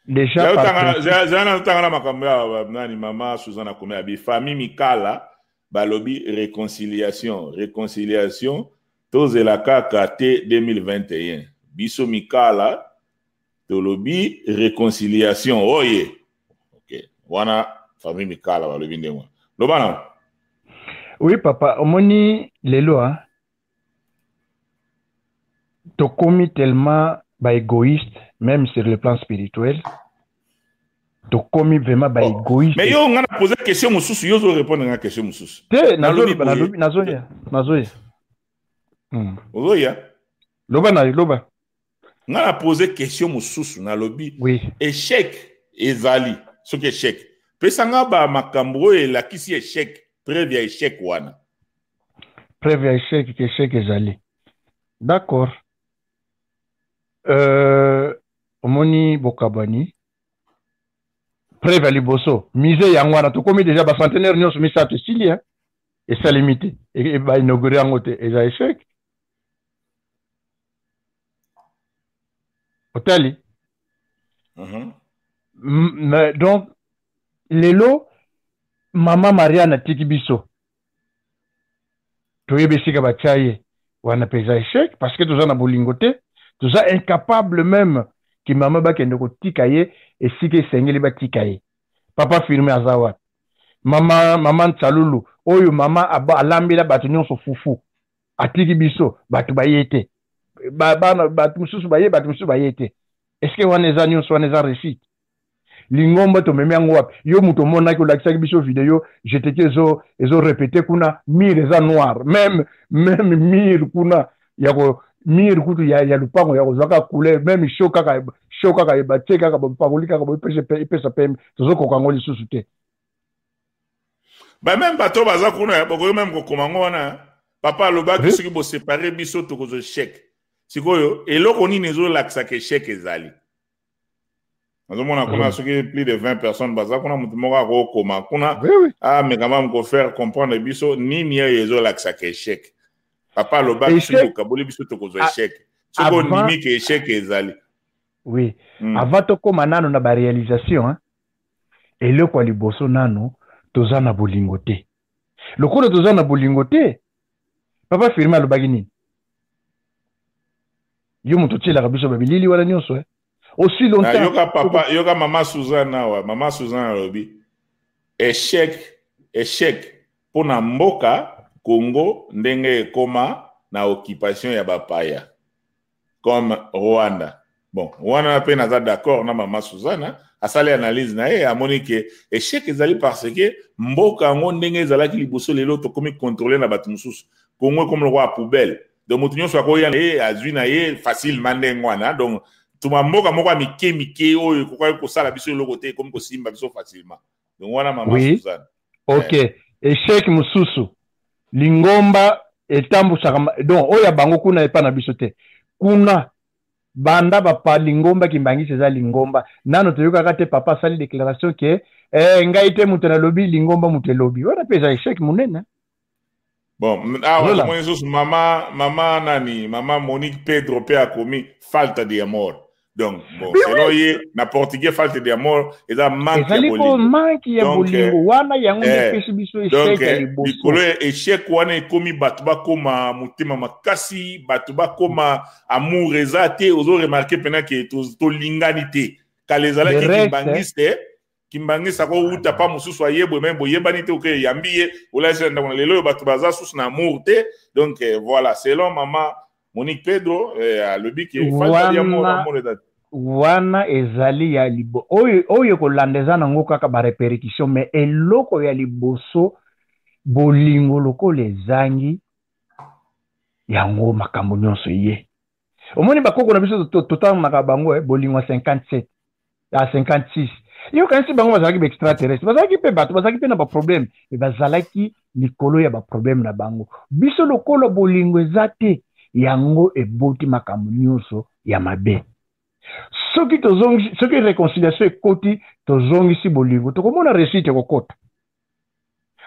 déjà zana tanga na makambo ya nani mama Suzana Komé abi famille Mikala balobi réconciliation tozela kaka te 2021 biso Mikala tolobi réconciliation oye OK wana famille Mikala balobi ndemo lobana oui papa omoni lelo tokomi tellement égoïste même sur le plan spirituel tokomi vraiment égoïste mais yo ngana poser question mususu yo zo répondre na question mususu te nazoya ozoya loba ngana poser question mususu na lobi oui échec ezali soki échec pesanga ba makambo elakisi échec preuve ya échec wana preuve ya échec que échec ezali d'accord omoni bokabani preuve ya liboso mise yango wana tokomi déjà bacentenaire nyonso misato esili esalemi te bainaugure yango te eza échec otali donc lelo mama Mariana atiki biso toyebi esika batya ye wana mpe eza échec parce que toza na bolingo te toza incapable même ki mama bakende kotika ye esika esengeli batika ye papa firme aza wapi mama Ntsalulu oyo mama alambela bato nyonso fufu atiki biso bato baye te bato mosusu baye bato mosusu baye te est-ce wana eza nyonso wana eza réussite lingomba tomemi yango wapi yo moto omonaki olakisaki biso video jeteki ezo répété kuna mire eza noir même mire kuna yako mire kutu ya lupango ya kozwaka couleur même show kaka ebatie kaka bapakoli kaka epesa pembe tozokoka yango lisusu te même bato baza kuna bokoyo même kokoma ngo wana papa alobaki soki bosepare biso tokozwa échec sikoyo eloko nini ezolakisaka échec ezali nazomona kuna soki plus de 20 personnes baza kuna moto moko akokoma kuna mais quand même ko faire comprendre biso nini oyo ezolakisaka échec papa alobaki soki bokaboli biso tokozwa échec soki ondimi ke échec ezali oui avant tokoma nano na baréalisation eloko ya liboso nano toza na bolingo te lokola toza na bolingo te papa firme alobaki nini yo moto otielaka biso babilili wana nyonso aussi longtemps yoka mama Suzana wa mama Suzana alobi échec pona mboka Congo ndenge ekoma na occupation ya bapaya comme Rwanda bon wana pe naza d'accord na mama Suzana asali analyse na ye amoni ke échec ezali parce que mboka yango ndenge ezalaki liboso lelo tokomi contrôler na bato mosusu Congo comme le roi poubelle donc moto nyonso akoya na ye azwi na ye facilement ndenge wana donc tuma mboka moko ya mike oyo kokoki kosala biso eloko te komi kosimba biso facilement donc wana mama Suzanne ok échec mosusu lingomba etambusaka donc oyo ya bango kuna epa na biso te kuna banda bapa lingomba kimbangisi eza lingomba nano toyokaka te papa asali déclaration ke ngai te moto nalobi lingomba moto elobi wana mpe eza échec monene bon awa tomoni lisusu mama nani mama Monique Pedro mpe akomi falta de amor donc bon selon ye na portugais falta de amor eza manque ya bolingo wana yango nde epesi biso échec ya liboso likolo échec wana ekomi bato bakoma motema makasi bato bakoma amour eza te ozoremarke mpena ke tolingani te kala ezalaki kimbangisi te kimbangisi akouta pa mosusu ayebwe me boyebani te oke yambi ye olaisa ndako na lelo oyo bato baza susu na amour te donc voilà selon mama Monique Pedro alobi ke falta ya amour eza wana ezali ya libo oyo kolanda eza nango kaka barepercussion mais eloko ya liboso bolingo lokola ezangi yango makambo nyonso ye omoni bakoko na biso totalaka bango bolingo 57 à 56 yo kanisi bango bazalaki ba extraterrestre bazalaki mpe bato bazalaki mpe na baproblème me bazalaki likolo ya baproblème na bango biso lokola bolingo eza te yango eboti makambo nyonso ya mabe soki réconciliation ekoti tozongisi bolingo tokomona réussite ekokota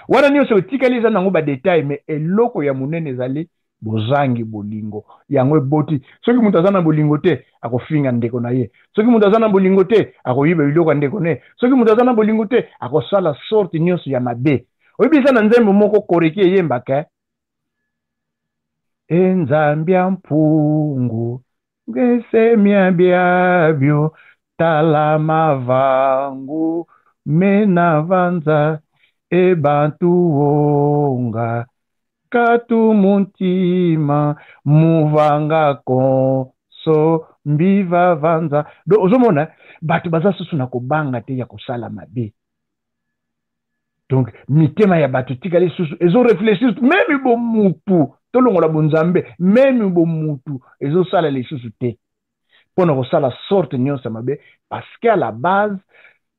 wana nyonso etikali eza nango badetail mais eloko ya monene ezali bozangi bolingo yango eboti soki moto aza na bolingo te akofinga ndeko na ye soki moto aza na bolingo te akoyiba biloko ya ndeko ne soki moto aza na bolingo te akosala sorte nyonso ya mabe oyebi eza na nzembo moko koreki eyembaka enzambi ya mpungu ngesemia biabio tala mavangu mena vanza ebantu wonga katu muntima muvanga konso mbiva vanza do ozomona bato baza susu na kobanga te ya kosala mabe donc mitema ya bato tikali susu ezo réfléchir même bo mutu tolongola bonzambe même bo mutu ezo sala lisusu te pona kosala sorte nyonso mabe parce que à la base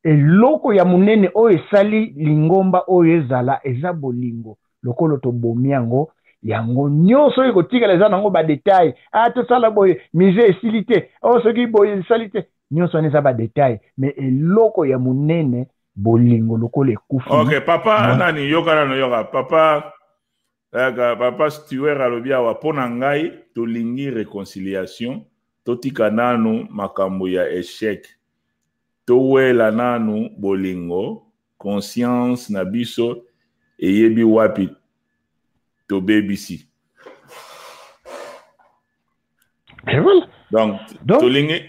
eloko ya munene oyo esali lingomba oyo ezala eza bolingo lokolo tobomi yango nyonso oyo kotikala eza nango badetail tosala boye mise esili te soki boye esali te nyonso wana eza badetail mais eloko ya munene bolingo lokolo ekufi ok papa nani yokana no yoka papa Stewart alobi awa mpo na ngai tolingi réconciliation totika nanu makambo ya échec towela nanu bolingo conscience na biso eyebi wapi tobebisi donc tolingi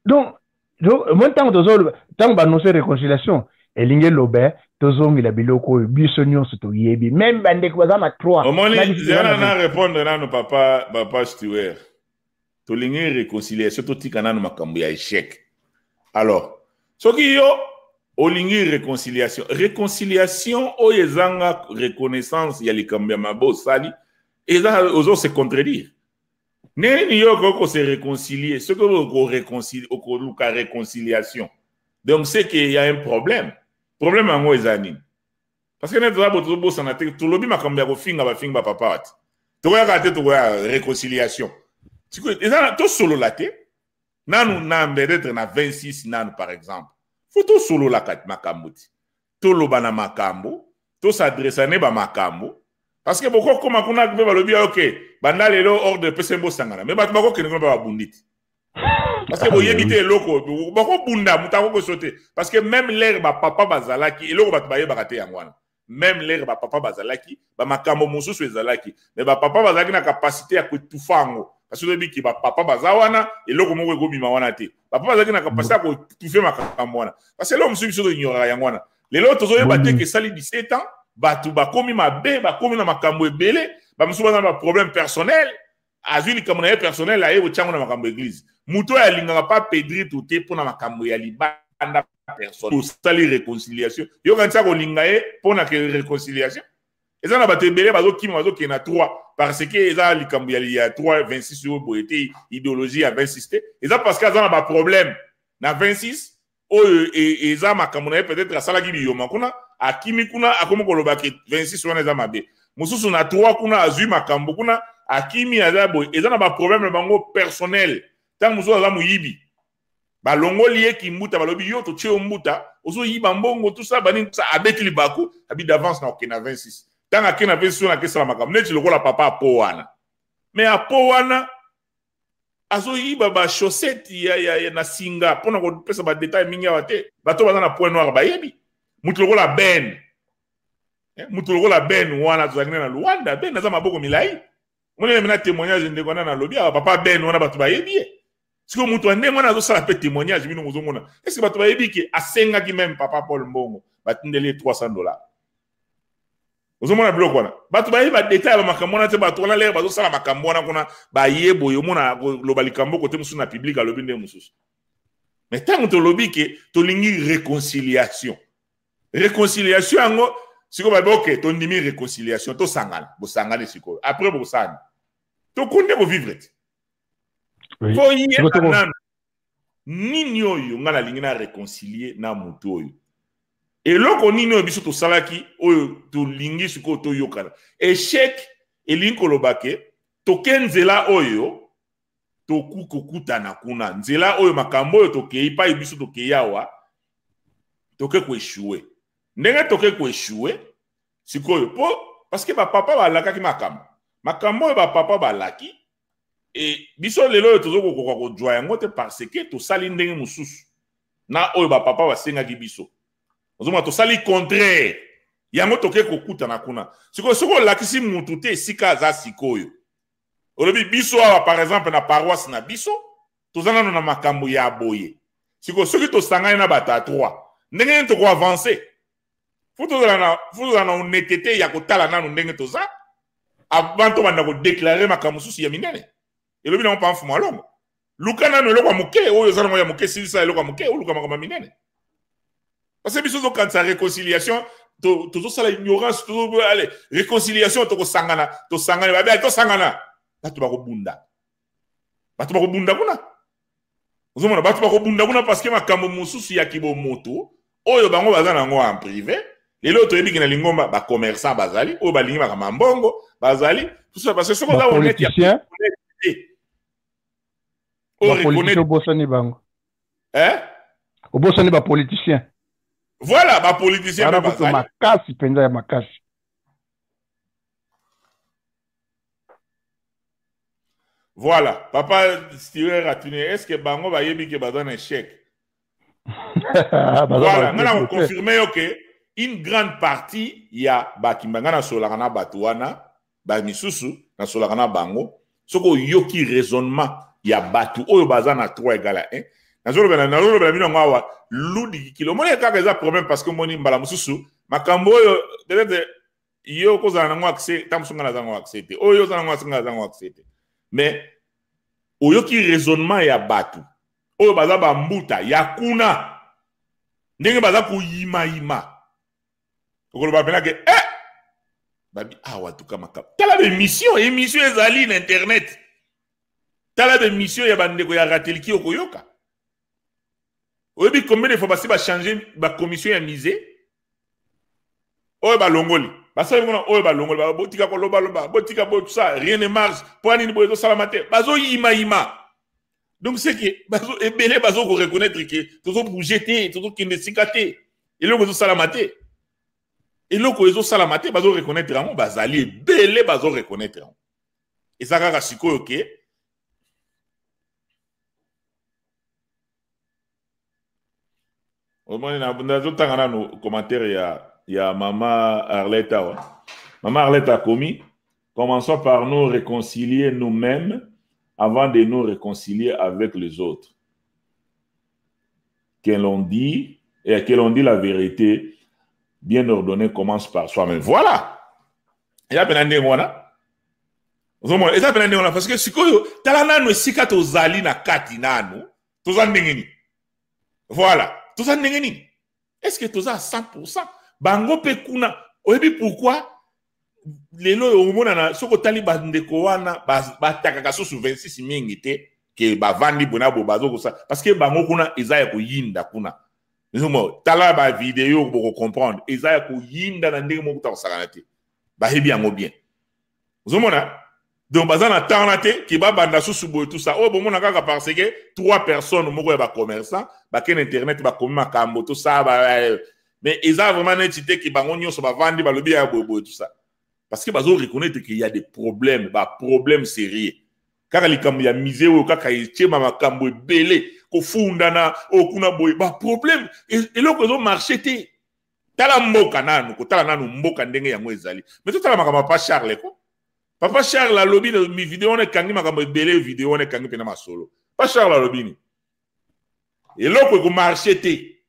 donc moi ntango banonse réconciliation elingi elobe tozongela biloko oyo biso nyonso toyebi même bandeko baza na 3 omoni zana na répondre nano papa Stewart tolingi réconciliation totika nano makambo ya échec alors soki yo olingi réconciliation oyo ezanga reconnaissance ya likambo ya mabo sali eza ozo se contredire neni yo koko se réconcilier ce que okoluka réconciliation donc c'est qu'il y a un problème yango ezani parce que net zabo tozobosana te tolobi makambo ya kofinga bafinga bapapa wati tokoyaka te tokoya réconciliation eza tosolola te nanu na peut-être na 26 nanu par exemple faut tosolola kati makambo ti toloba na makambo tosadresa ne bamakambo parce que boko koma kuna mpe balobi ok banda lelo ordre pese mbosangana mais bato bakokende kuna babundi ti parce que boyebi te eloko bakobunda moto akokoso te parce que même l'air bapapa bazalaki eloko bato bayebaka te yango wana même l'air bapapa bazalaki bamakambo mosusu ezalaki mais bapapa bazalaki na capacité ya kotufa yango parce que oyebi ki bapapa baza wana eloko moko ekobima wana te bapapa bazalaki na capacité ya kotufe makambo wana parce que eloko mosusu biso toignoraka yango wana lelo tozoyeba te ke esali 17 ans bato bakomi mabe bakomi na makambo ebele bamosusu baza na baproblème personnel azui likambo na ye personnel aye bochango na makambo église muto ya lingaka pas pedri tout te pona makambo ya libanda personne osali réconciliation yo kanisa ko linga ye pona ke réconciliation eza na bato ebele bazokima bazokende na 3 parce que eza likambo ya 3 26 oyo boye te idéologie ya 26 te eza parce que aza na baproblème na 26 oyo eza makambo na ye peut-être asalaki biyoma kuna akimi kuna akomi koloba ke 26 wana eza mabe mosusu na 3 kuna azwi makambo kuna akimi aza boye eza na baproblème na bango personnel ntango mosusu aza moyibi balongoli ye kimbuta balobi yo totie yo mbuta ozoyiba mbongo tout ça banini tout ça abeti libaku abi d'avance na okende na 26 ntango akende na 26 wana akesala makambo neti lokola papa apo wana mais apo wana azoyiba bachaussette ya na singa mpona kopesa badetail mingi awa te bato baza na point noir bayebi mutu lokola ben mutu lokola ben wana tozalaki na Luanda ben aza maboko milai monene mena témoignage ndeko wana nalobi awa papa ben wana bato bayebi ye siko mutu andenge wana azosala mpe témoignage bino mozomona ese bato bayebi ke asengaki même papa Paul Mbongo batindeli ye $300 ozomona biloko wana bato bayebi badetail ya makambo wana te bato wana lere bazosala makambo wana kuna bayeboye omona loba likambo kote mosusu na public alobi nde mosusu mais ntango tolobi ke tolingi réconciliation yango sikoyo babi ok tondimi réconciliation tosangana bosangane sikoyo après bosani tokonde kovivre te fo yeba nano nini oyo nga nalingi na réconcilier na motu oyo eloko nini oyo biso tosalaki oyo tolingi sikoyo toyokana échec elingi koloba ke toke nzela oyo tokukokutana kuna nzela oyo makambo oyo tokei pai biso tokei awa toke koeshue ndenge toke koeshue sikoyo po parce que bapapa balakaki makambo oyo bapapa balaki e biso lelo oyo tozokokoka kozwa yango te parce que tosali ndenge mosusu na oyo bapapa basengaki biso ozomona tosali contraire yango toke kokutana kuna sikoyo soki olakisi mutu te esika aza sikoyo olobi biso awa par exemple na paroisse na biso toza nano na makambo ya boye sikoyo soki tosangani na bato ya 3 ndenge nini tokoavance fu tozala na honnêteté ya kotala nano ndenge toza avant tobanda kodeklare makambo mosusu ya minene elobi nango mpa mfumu alongo luka nano eloko ya moke oyo oza nango ya moke silisa eloko ya moke oluka makambo ya minene parce que biso tokanisa réconciliation tozosala ignorance allez réconciliation tosangana babe tosangana bato bakobunda kuna ozomona bato bakobunda kuna parce que makambo mosusu ya kibomoto oyo bango baza nango en privé lelo toyebiki na lingomba bacommerçant bazali oyo balingi makambo mbongo bazali tout ça parce que soki oza honnête ya obosani bango obosani bapoliticien voilà bapoliticien makasi mpenza ya makasi voilà papa Stewart atuni est-ce que bango bayebi ke baza na échec voilà nga na confirmer yo ke une grande partie ya bakimba nga nasolaka na bato wana bamisusu nasolaka na bango soki oyoki raisonnement ya bato oyo baza na 3 égale à 1 nazolobela bino yango awa ludikikilo omoni kaka eza problème parce que omoni mbala mosusu makambo oyo peut-être yo kozala nango accès ta mosu nga naza nango accès te oyo oza nango accès nga naza nango accès te mais oyoki raisonnement ya bato oyo baza bambuta ya kuna ndenge baza koyimayima okoloba pena ke babi awa tuka makambo tala bemission ezali na internet tala bemission ya bandeko ya rateliki okoyoka oyebi combien de fois basi bachange bacommission ya musée oyo balongoli basali ngona oyo balongoli botika koloba botika bo tout ça rien ne marche po nini boyo tosala te bazoyimayima donc c'est que bazo ebele bazo ko reconnaître que tozo bouger te tozo kende sika te eloko ezosala te eloko ezosala te bazo reconnaître yango bazali ebele bazo reconnaître yango eza kaka sikoyo ke omoni nazotanga nano commentaire ya mama Arlette awa mama Arlette a commis commençons par nous réconcilier nous-mêmes avant de nous réconcilier avec les autres. Que l'on dit la vérité, bien ordonnée commence par soi-même. Voilà. Il y a bien un wana. ozomona eza pena ndenge parce que sikoyo tala nanu esika tozali na kati nanu toza ndenge nini voilà toza ndenge nini est-ce que toza à 100% bango pe kuna oyebi pourquoi lelo omona na soko tali bandeko wana batakaka susu 26 mingi te ke bavandi bona bo bazokosa parce que bango kuna eza ya koyinda kuna nzomo tala ba video ko comprendre eza ya koyinda na ndenge moko takosakana te bahebi yango bien ozomona donc bazana tana te ki babanda susu boye tout ça oh bomona kaka parce que 3 personnes moko ya ba commerçant ba ken internet ba komi makambo tout ça mais eza vraiment netité ki bango nyonso bavandi balobi ya boye tout ça parce que bazo reconnaître qu'il y a des problèmes sérieux kaka likambo ya misé o kaka echema makambo ebele ko fundana o kuna boye ba problème et loko zo marché te tala mboka nanu ko tala nanu mboka ndenge yango ezali mais to tala makambo pa Charles ko papa Charles la lobby de mi vidéo ne kangi makambo ebele vidéo ne kangi pena masolo pa Charles la lobby ni et loko ko marché te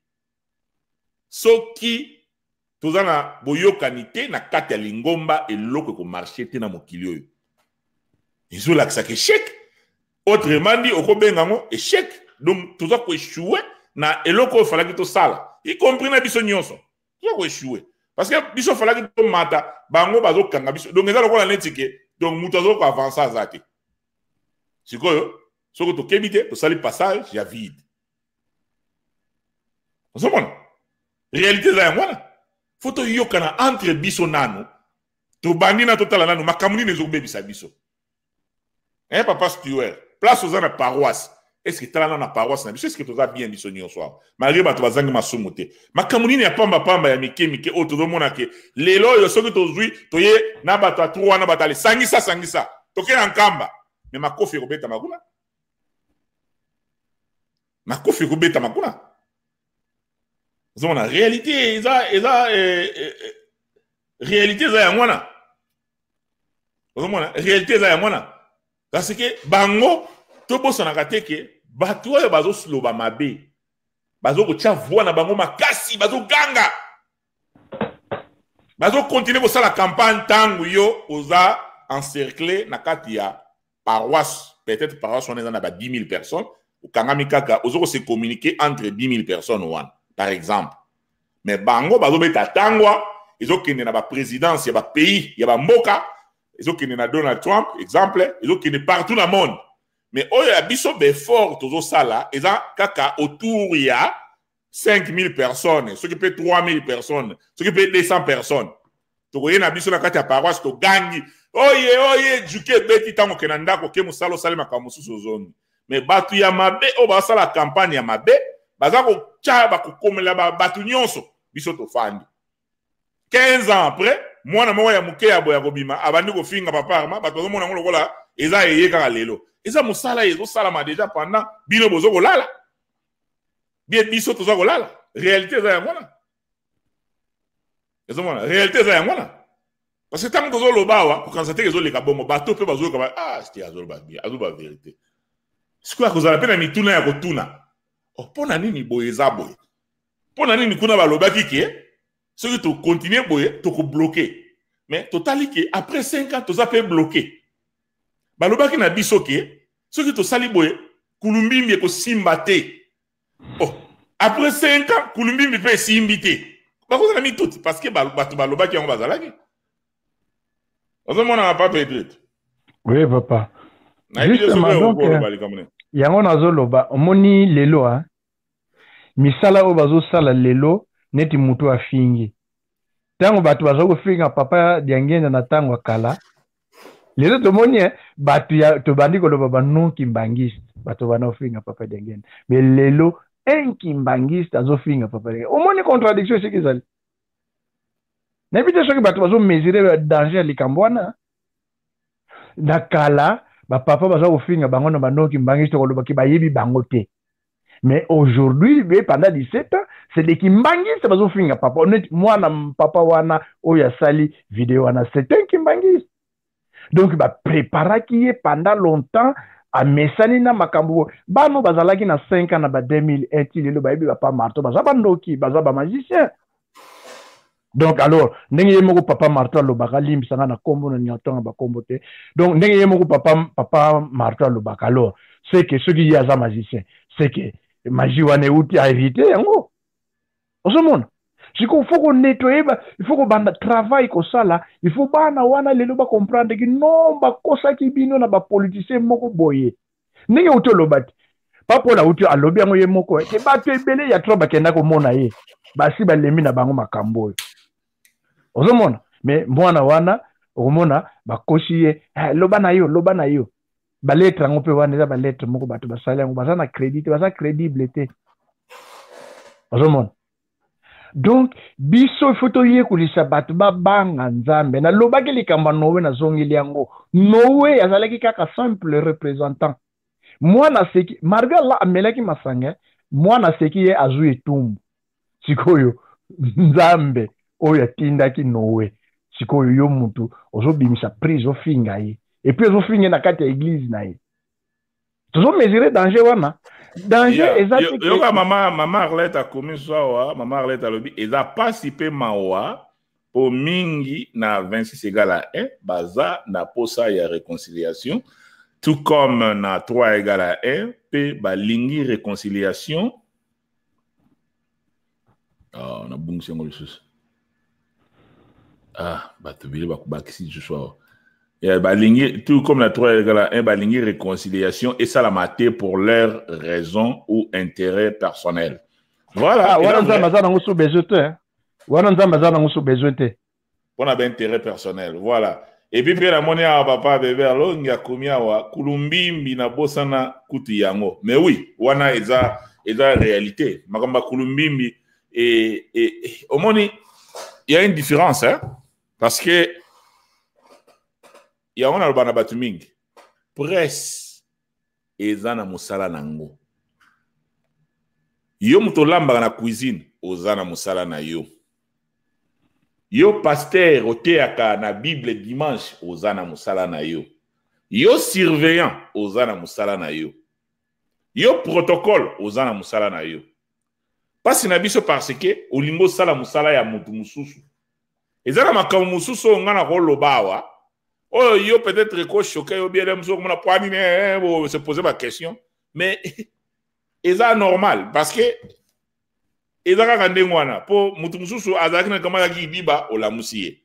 soki tozana boyokanite na kati ya lingomba et loko ko marché te na mokili oyo ils ont l'accès échec autrement dit okobenga ngo échec donc tout ça ko échouer na eloko fala ki to sala y compris na biso nyonso to ko échouer parce que biso fala ki to mata bango bazo kanga biso donc ezalo ko la netike donc muto zo ko avancer azate sikoyo soko to kebite to sali passage ya vide ozomona réalité za ngwana photo yokana entre biso nano to bandina totala nano makamuni nezo bebisa biso papa Stewart, place aux na paroisse. Est-ce que tu as na paroisse na biso? Est-ce que tu as bien biso nyonso? Malgré ba to bazangi masumote. Makamuni ya pamba ya mike o to mona ke lelo yo soki to zui to ye na ba to 3 na batale sangisa. To ke na nkamba. Mais makofi ko beta makuna. Makofi ko beta makuna. Zona réalité réalité za ya mwana. Zona réalité za ya mwana. Parce que bango to bosana kateke batu oyo bazo sloba mabe bazo ko tia voix na bango makasi bazo ganga bazo continuer ko sala campagne tangu yo oza encercler na kati ya paroisse peut-être paroisse on est dans 10 000 personnes ou kangami kaka ozo ko se communiquer entre 10 000 personnes one par exemple mais bango bazo beta tangwa ezo kende na ba présidence ya ba pays ya ba mboka ils ont qui na Donald Trump exemple ils ont qui partout dans le monde mais oyo ya biso be fort tozo sala eza kaka autour ya 5 000 personnes ceux qui peut 3 000 personnes ceux qui peut 200 personnes to ko yena biso na kati ya paroisse to gangi oye juke beti tango kenanda ko ke musalo salima ka mususu zongi mais batu ya mabe o ba sala campagne ya mabe baza ko tcha ba ko komela ba batu nyonso biso to fandi 15 ans après mwana moko ya muke ya boya kobima abandi ko finga papa arma bato zo mona ngolo kola eza eye kaka lelo eza musala ezo sala ma déjà pendant bino bozo kolala bien biso to zo kolala réalité za ya mwana ezo mona réalité za ya mwana parce que tant que zo lobawa ko kanza te ezo leka bongo bato pe bazo ka c'était azo ba bien azo ba vérité siko ko za pena mituna ya kotuna pona nini boyeza boy pona nini kuna balobaki ke ceux qui te continuent boye to ko bloquer mais totali que après 5 ans to za pe bloquer balobaki na biso ke ceux qui to sali boye kulumbimbi ko simbate après 5 ans kulumbimbi pe simbité bako na mi tout parce que bato balobaki yango bazalaki ozomona papa Pedrito oui papa justement donc yango nazoloba omoni lelo misala o bazo sala lelo neti mutu afingi tango batu bazo kofinga papa diangenda na tango kala lelo tomoni batu ya to bandi ko loba banu kimbangiste batu bana ofinga papa diangenda mais lelo un kimbangiste azo finga papa diangenda omoni contradiction c'est qu'ils na bité soki batu bazo mesurer danger likambwana na kala ba papa bazo kofinga bango na banu kimbangiste ko loba ki bayebi bango te. Mais aujourd'hui, pendant 17 ans, c'est des kimbangistes qui ont fait papa. Moi, papa wana oya sali vidéo wana, c'est un kimbangiste. Donc, bah préparer qui est pendant longtemps à mesani na makambo. Bah no bazalaki na 5 ans na ba 2001 ti lelo ba yebi ba pa marto bazaba ndoki bazaba magicien. Donc alors ndenge ye moko papa Martin alobaka limbisanga na kombo na nyatonga ba kombo te. Donc ndenge ye moko papa Martin alobaka alors c'est que ceux qui y a za magicien c'est que magie wana euti a éviter yango. Osomona. Siko il faut qu'on nettoie, il faut qu'on banda travail comme ça là, il faut bana wana lelo ba comprendre que non ba kosa ki bino na ba politicien moko boye. Ndenge uti olobati. Papa na uti alobi yango ye moko ke bato ebele ya trop bakenda ko mona ye. Basi balemi na bango makambo oyo. Ozomona mais mwana wana okomona bakosi ye loba na yo ba lettre ngo pe wana eza ba lettre moko bato basali yango baza na crédit baza crédible te. Ozomona donc biso foto ye kulisa bato babanga nzambe na lobaki likamba Noé na zongeli yango Noé azalaki kaka simple représentant mwana seki malgré la amelaki masanga mwana seki ye azui etumbu sikoyo nzambe oyo atindaki Noé sikoyo yo mutu ozobimisa prise ofinga ye et puis ozofinga na kati ya église na ye tozo mesurer danger wana danger exact yoka mama Arlette a commis ça mama Arlette a lobi eza participé mawa po mingi na 26 égale à 1 baza na posa ya réconciliation tout comme na 3 égale à 1 pe balingi réconciliation. Ah, on a bon sengo lisusu. Ah, bato bile bakisi ce soir. Et balingi tout comme la 3 égale à 1 balingi réconciliation et ça la maté pour leurs raisons ou intérêts personnels. Voilà. Wana nzamba za nango sous besoin te. Wana nzamba za nango sous besoin te. On a intérêt personnel. Voilà. Et puis la monnaie à papa bébé alors il y a combien wa kulumbimbi na bosana kutu yango. Mais oui, wana eza réalité. Makamba kulumbimbi et au moins il y a une différence hein parce que il y a on a le banabatu mingi presse ezana musala nango yo mutolamba na cuisine ozana musala na yo pasteur oteaka na bible dimanche ozana musala na yo surveillant ozana musala na yo protocole ozana musala na yo pasi na biso parce que olingo sala musala ya mutu mususu ezana makamu mususu ngana ko lobawa oh yo peut-être ko choqué yo bien mususu mona poani ne se poser ma question mais eza normal parce que ezaka kande ngwana po mutu mususu azaki na kama yaki biba olamusiye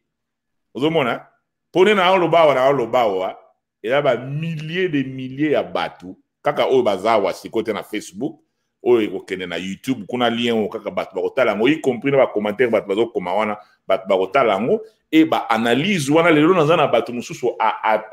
ozomona pone na lobawa eza ba milliers ya batu kaka oyo bazawa sikote na Facebook oyo kokende na YouTube kuna lien o kaka bato bakotala ngo y compris na ba commentaire bato bazokoma wana bato bakotala ngo e ba analyse wana lelo nazana bato mususu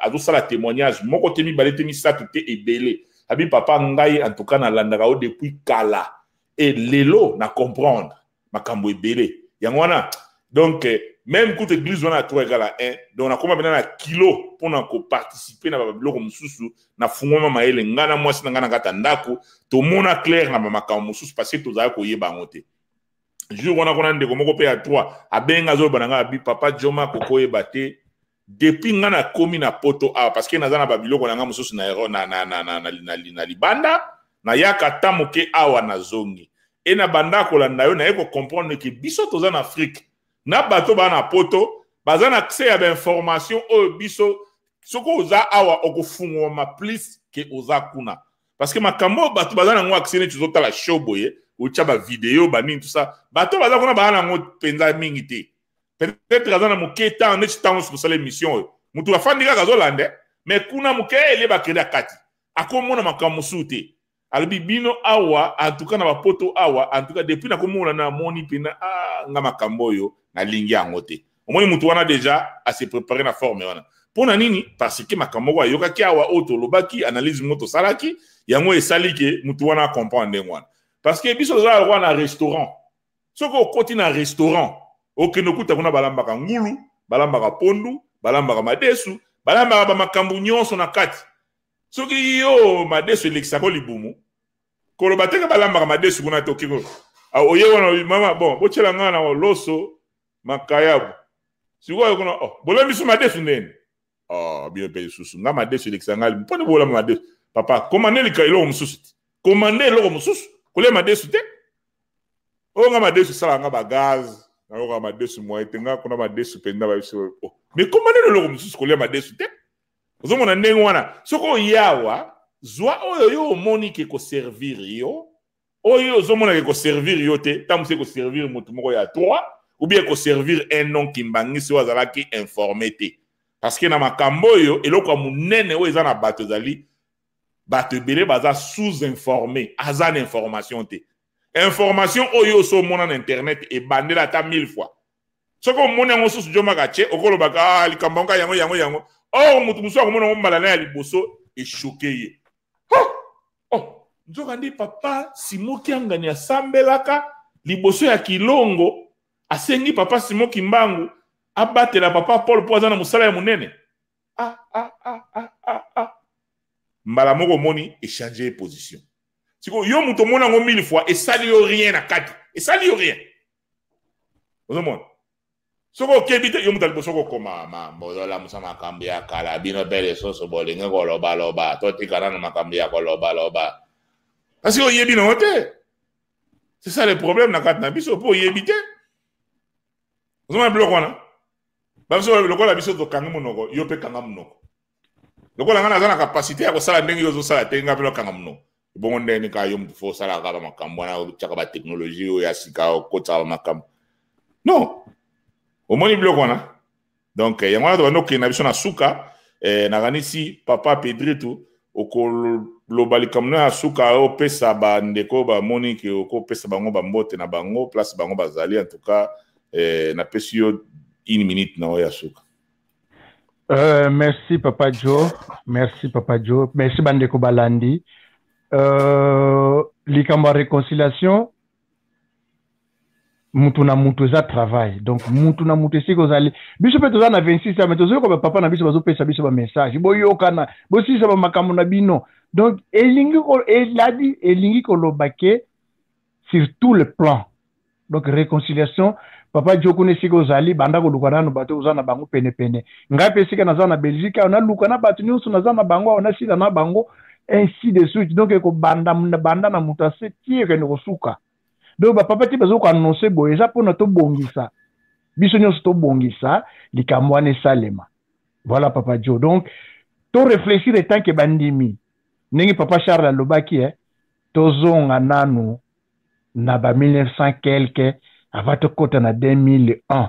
azosala témoignage moko temi balete misatu te ebele abi papa ngai en tout cas na landaka o depuis kala et lelo na comprendre makambo ebele yango wana donc même quand l'église on a 3 égale à 1 donc on a comment na kilo pour na participer na biloko mususu na fungoma maele ngana mwasi na ngana ngata ndako to mona clair na makambo mususu parce que tozala ko yeba ngote jour on a kona ndeko moko pe à 3 abenga zo bananga bi papa Joma koko ebate depuis ngana komi na poto parce que nazana ba biloko na mususu na libanda na yaka tamoke awa na zongi et na banda ko landa yo na yeko comprendre que biso toza na Afrique na bato bana poto baza na accès à information o biso soko oza awa okufungwa ma plus que oza kuna parce que makambo bato baza na ngo accès ne tuzota la show boye ou tchaba vidéo bani tout ça bato baza kuna bana ngo penza mingi te peut-être baza na muketa ne ttango sur cette émission mutu afandika kazolande mais kuna mukele bakeda kati akomona makambo sute albi bino awa en tout cas na bapoto awa en tout cas depuis na komona na moni pena nga makambo yo na lingi yango te omoni mutu wana déjà à se préparer na forme wana pona nini parce que makambo wa yoka ki awa auto lobaki analyse moto salaki yango esali ke mutu wana comprendre ngwana parce que biso za roi na restaurant soko koti na restaurant okeno kuta kuna balambaka ngulu balambaka pondu balambaka madesu balambaka ba makambo nyonso na kati soki yo madesu lekisako libumu koloba teke balambaka madesu kuna tokiko oye wana mama bon bochela ngana wa loso makayabu sikoyo kuna bolembi su madesu ndeni bien pe susu nga madesu lekisanga mpone bola madesu papa komande likailo mususu komande loko mususu kole madesu te nga madesu sala nga ba gaz Alors, ma desu moi etenga kuna ma desu penda ba biso. Mais comment ne le musu skolia ma desu te? Ozo mona ndenge wana. Soko yawa zwa oyo yo moni ke ko servir yo. Oyo ozo mona ke ko servir yo te, tamuse ko servir mutu moko ya 3 ou bien ko servir un nom kimbangisi wazala ki informé te. Parce que na makambo yo eloko munene o eza na bato zali bato belé baza sous-informé, azan information te. Information oyo so mona na internet e bandela ta 1000 fois. Soko mona ngo susu joma kache okolo baka likambanga yango. Oh mutu muso ko mona ngombala na ya liboso e choqué ye. Oh, nzoka ndi papa Simoki angani asambelaka liboso ya Kilongo asengi papa Simoki Mbangu abatela papa Paul po azana musala ya munene. Mbala moko moni échanger position. Siko yo muto mona ngo 1000 fois et ça lui rien à kati. Et ça lui rien. Vous comprenez? Soko kebite yo mutal bosoko koma ma bozola musama kambia kala bino bele soso bolinga ko loba to tikana na makambia ko loba. Parce que yebi no te. C'est ça le problème na kati na biso po yebite. Vous comprenez bloko na? Ba biso lokola biso to kanga monoko yo pe kanga monoko. Lokola ngana zana capacité ya ko sala ndenge yo zo sala tenga pelo kanga monoko. Bongo ndeni ka yo mtu fo sala ka ba makambo na chaka ba technologie o ya sika o kota ba makambo. Non. Au moni bloko na. Donc yangwana to no na biso na suka na ganisi papa Pedrito oko lobali kamno ya suka o pesa ba ndeko ba moni ke oko pesa bango ba mbote na bango place bango bazali en tout cas na pesi yo 1 minute na o ya suka. Merci Papa Joe. Merci Papa Joe. Merci Bandeko Balandi. Likamba réconciliation mutu na mutu za travail. Donc mutu na mutu siko zali. Biso pe tozana 26 ans mais tozo ko papa na biso bazo pesa biso ba message. Boyo kana bo si sa ba makambo na bino. Donc elingi ko eladi elingi ko lobake sur tout le plan. Donc réconciliation papa Joe kone siko zali banda ko lukana no bato uzana bango pene. Ngape sika na zana Belgique on a lukana bato nyusu na zana bango on a sida na bango ainsi de suite. Donc ko banda na mutase tiere no suka. Donc papa ti bazo ko annoncer boye za pona to bongisa. Biso nyonso to bongisa likamwane salema. Voilà papa Joe. Donc to réfléchir tant que bandimi. Nengi papa Charles Lobaki tozonga nanu na ba 1900 quelque avato kota na 2001.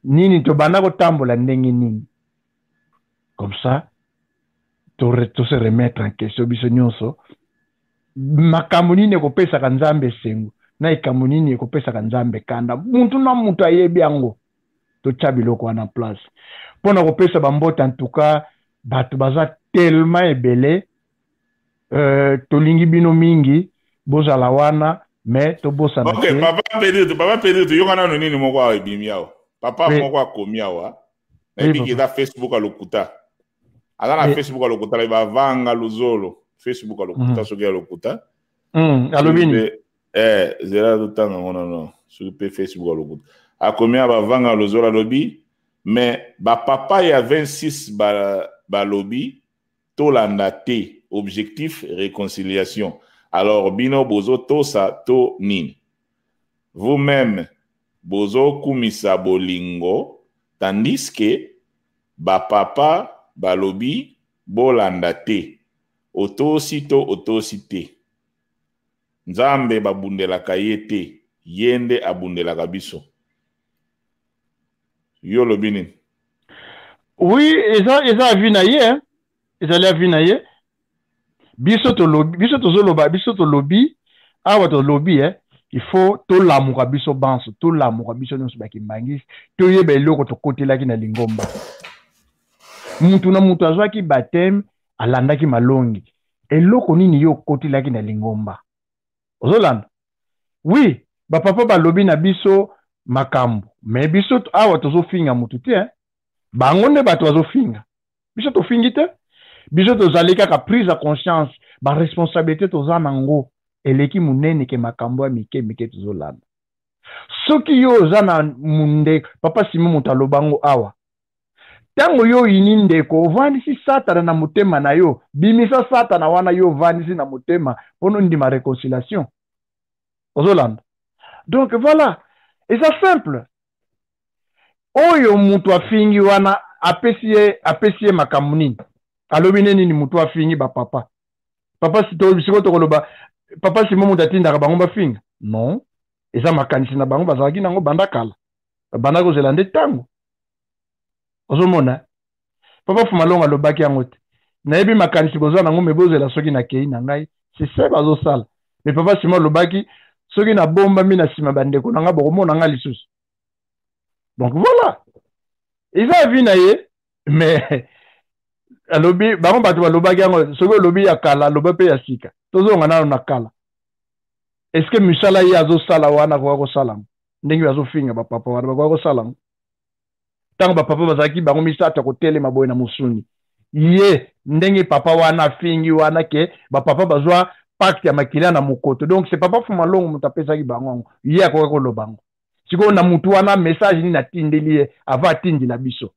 Nini to banda ko tambola ndenge nini. Comme ça to se remettre en question biso nyonso. Makambo nini ko pesa ka Nzambe sengu. Na ikambo nini ko pesa ka Nzambe kanda. Muntu na muntu ayebi yango. To chabiloko na place. Pona ko pesa bambote en tout cas bato baza tellement ebele tolingi bino mingi bozala wana mais to bosana. OK, papa Pedrito yo kana no nini moko a ebimi yao. Papa moko akomi awa. Na biki da Facebook alokuta. Ala na Facebook alokuta la ba vanga luzolo. Facebook alokuta soki alokuta. Alobini. Zera dutanga non. Sur Facebook alokuta. Akomi ba vanga luzolo lobi mais ba papa ya 26 ba lobby tolanda te objectif réconciliation. Alors bino bozo tosa to nini. Vous-même bozo kumisa bolingo tandis que ba papa ba lobby bolanda te otosi te. Nzambe babundela kayete yende abundela kabiso. Yo lobini. Oui, eza vinaye, hein. Eza vinaye. Biso to lobby, awa to lobby, il faut to lamuka biso banso, to lamuka biso nyonso bakimbangisi, to yeba eloko to kotelaki na lingomba. Mutu na mutu azwaki baptême, alandaki malongi. Eloko nini yo kotelaki na lingomba. Ozolanda. Oui, ba papa ba lobby na biso makambo, mais biso awa tozo finga mutu te, bango nde bato azo finga. Biso to fingi te. Biso tozali kaka prise à conscience ba responsabilité tozana ngo eleki munene ke makambo ya mike tozolanda. Soki yo zana munde papa Simon Mutalobango awa. Tango yo ininde ko vanisi satana na mutema na yo, bimisa satana wana yo vanisi na mutema pono ndima réconciliation. Ozolanda. Donc voilà, et c'est simple. oyo mutu afingi wana apesi ye makambo nini alobi nini mutu afingi bapapa papa siko tokoloba papa simo mutu atindaka bango bafinga non eza makanisi na bango bazalaki nango banda kala banda kozela nde ntango ozomona papa Fumalonga alobaki yango te nayebi makanisi bozwa nango me bozela soki nakei na ngai sese bazosala me papa simo alobaki soki nabombami na nsima bandeko na nga bokomona nga lisusu donc voilà eza vi na ye mais alobi bango bato balobaki yango soki olobi ya kala aloba mpe ya sika tozonga nano na kala est ce que misala ye azosala wana akoka kosala ngo ndenge bazofinga bapapa wana bakoka kosala ngo ntango bapapa bazalaki bango misato ya kotelema boye na mosuni ye ndenge papa wana afingi wana ke bapapa bazwa pacte ya makila na mokoto donc c'est papa Fumalonga moto apesaki bango yango ye akoka koloba ngo sikoyo na mutu wana message nini atindeli ye ava atindela biso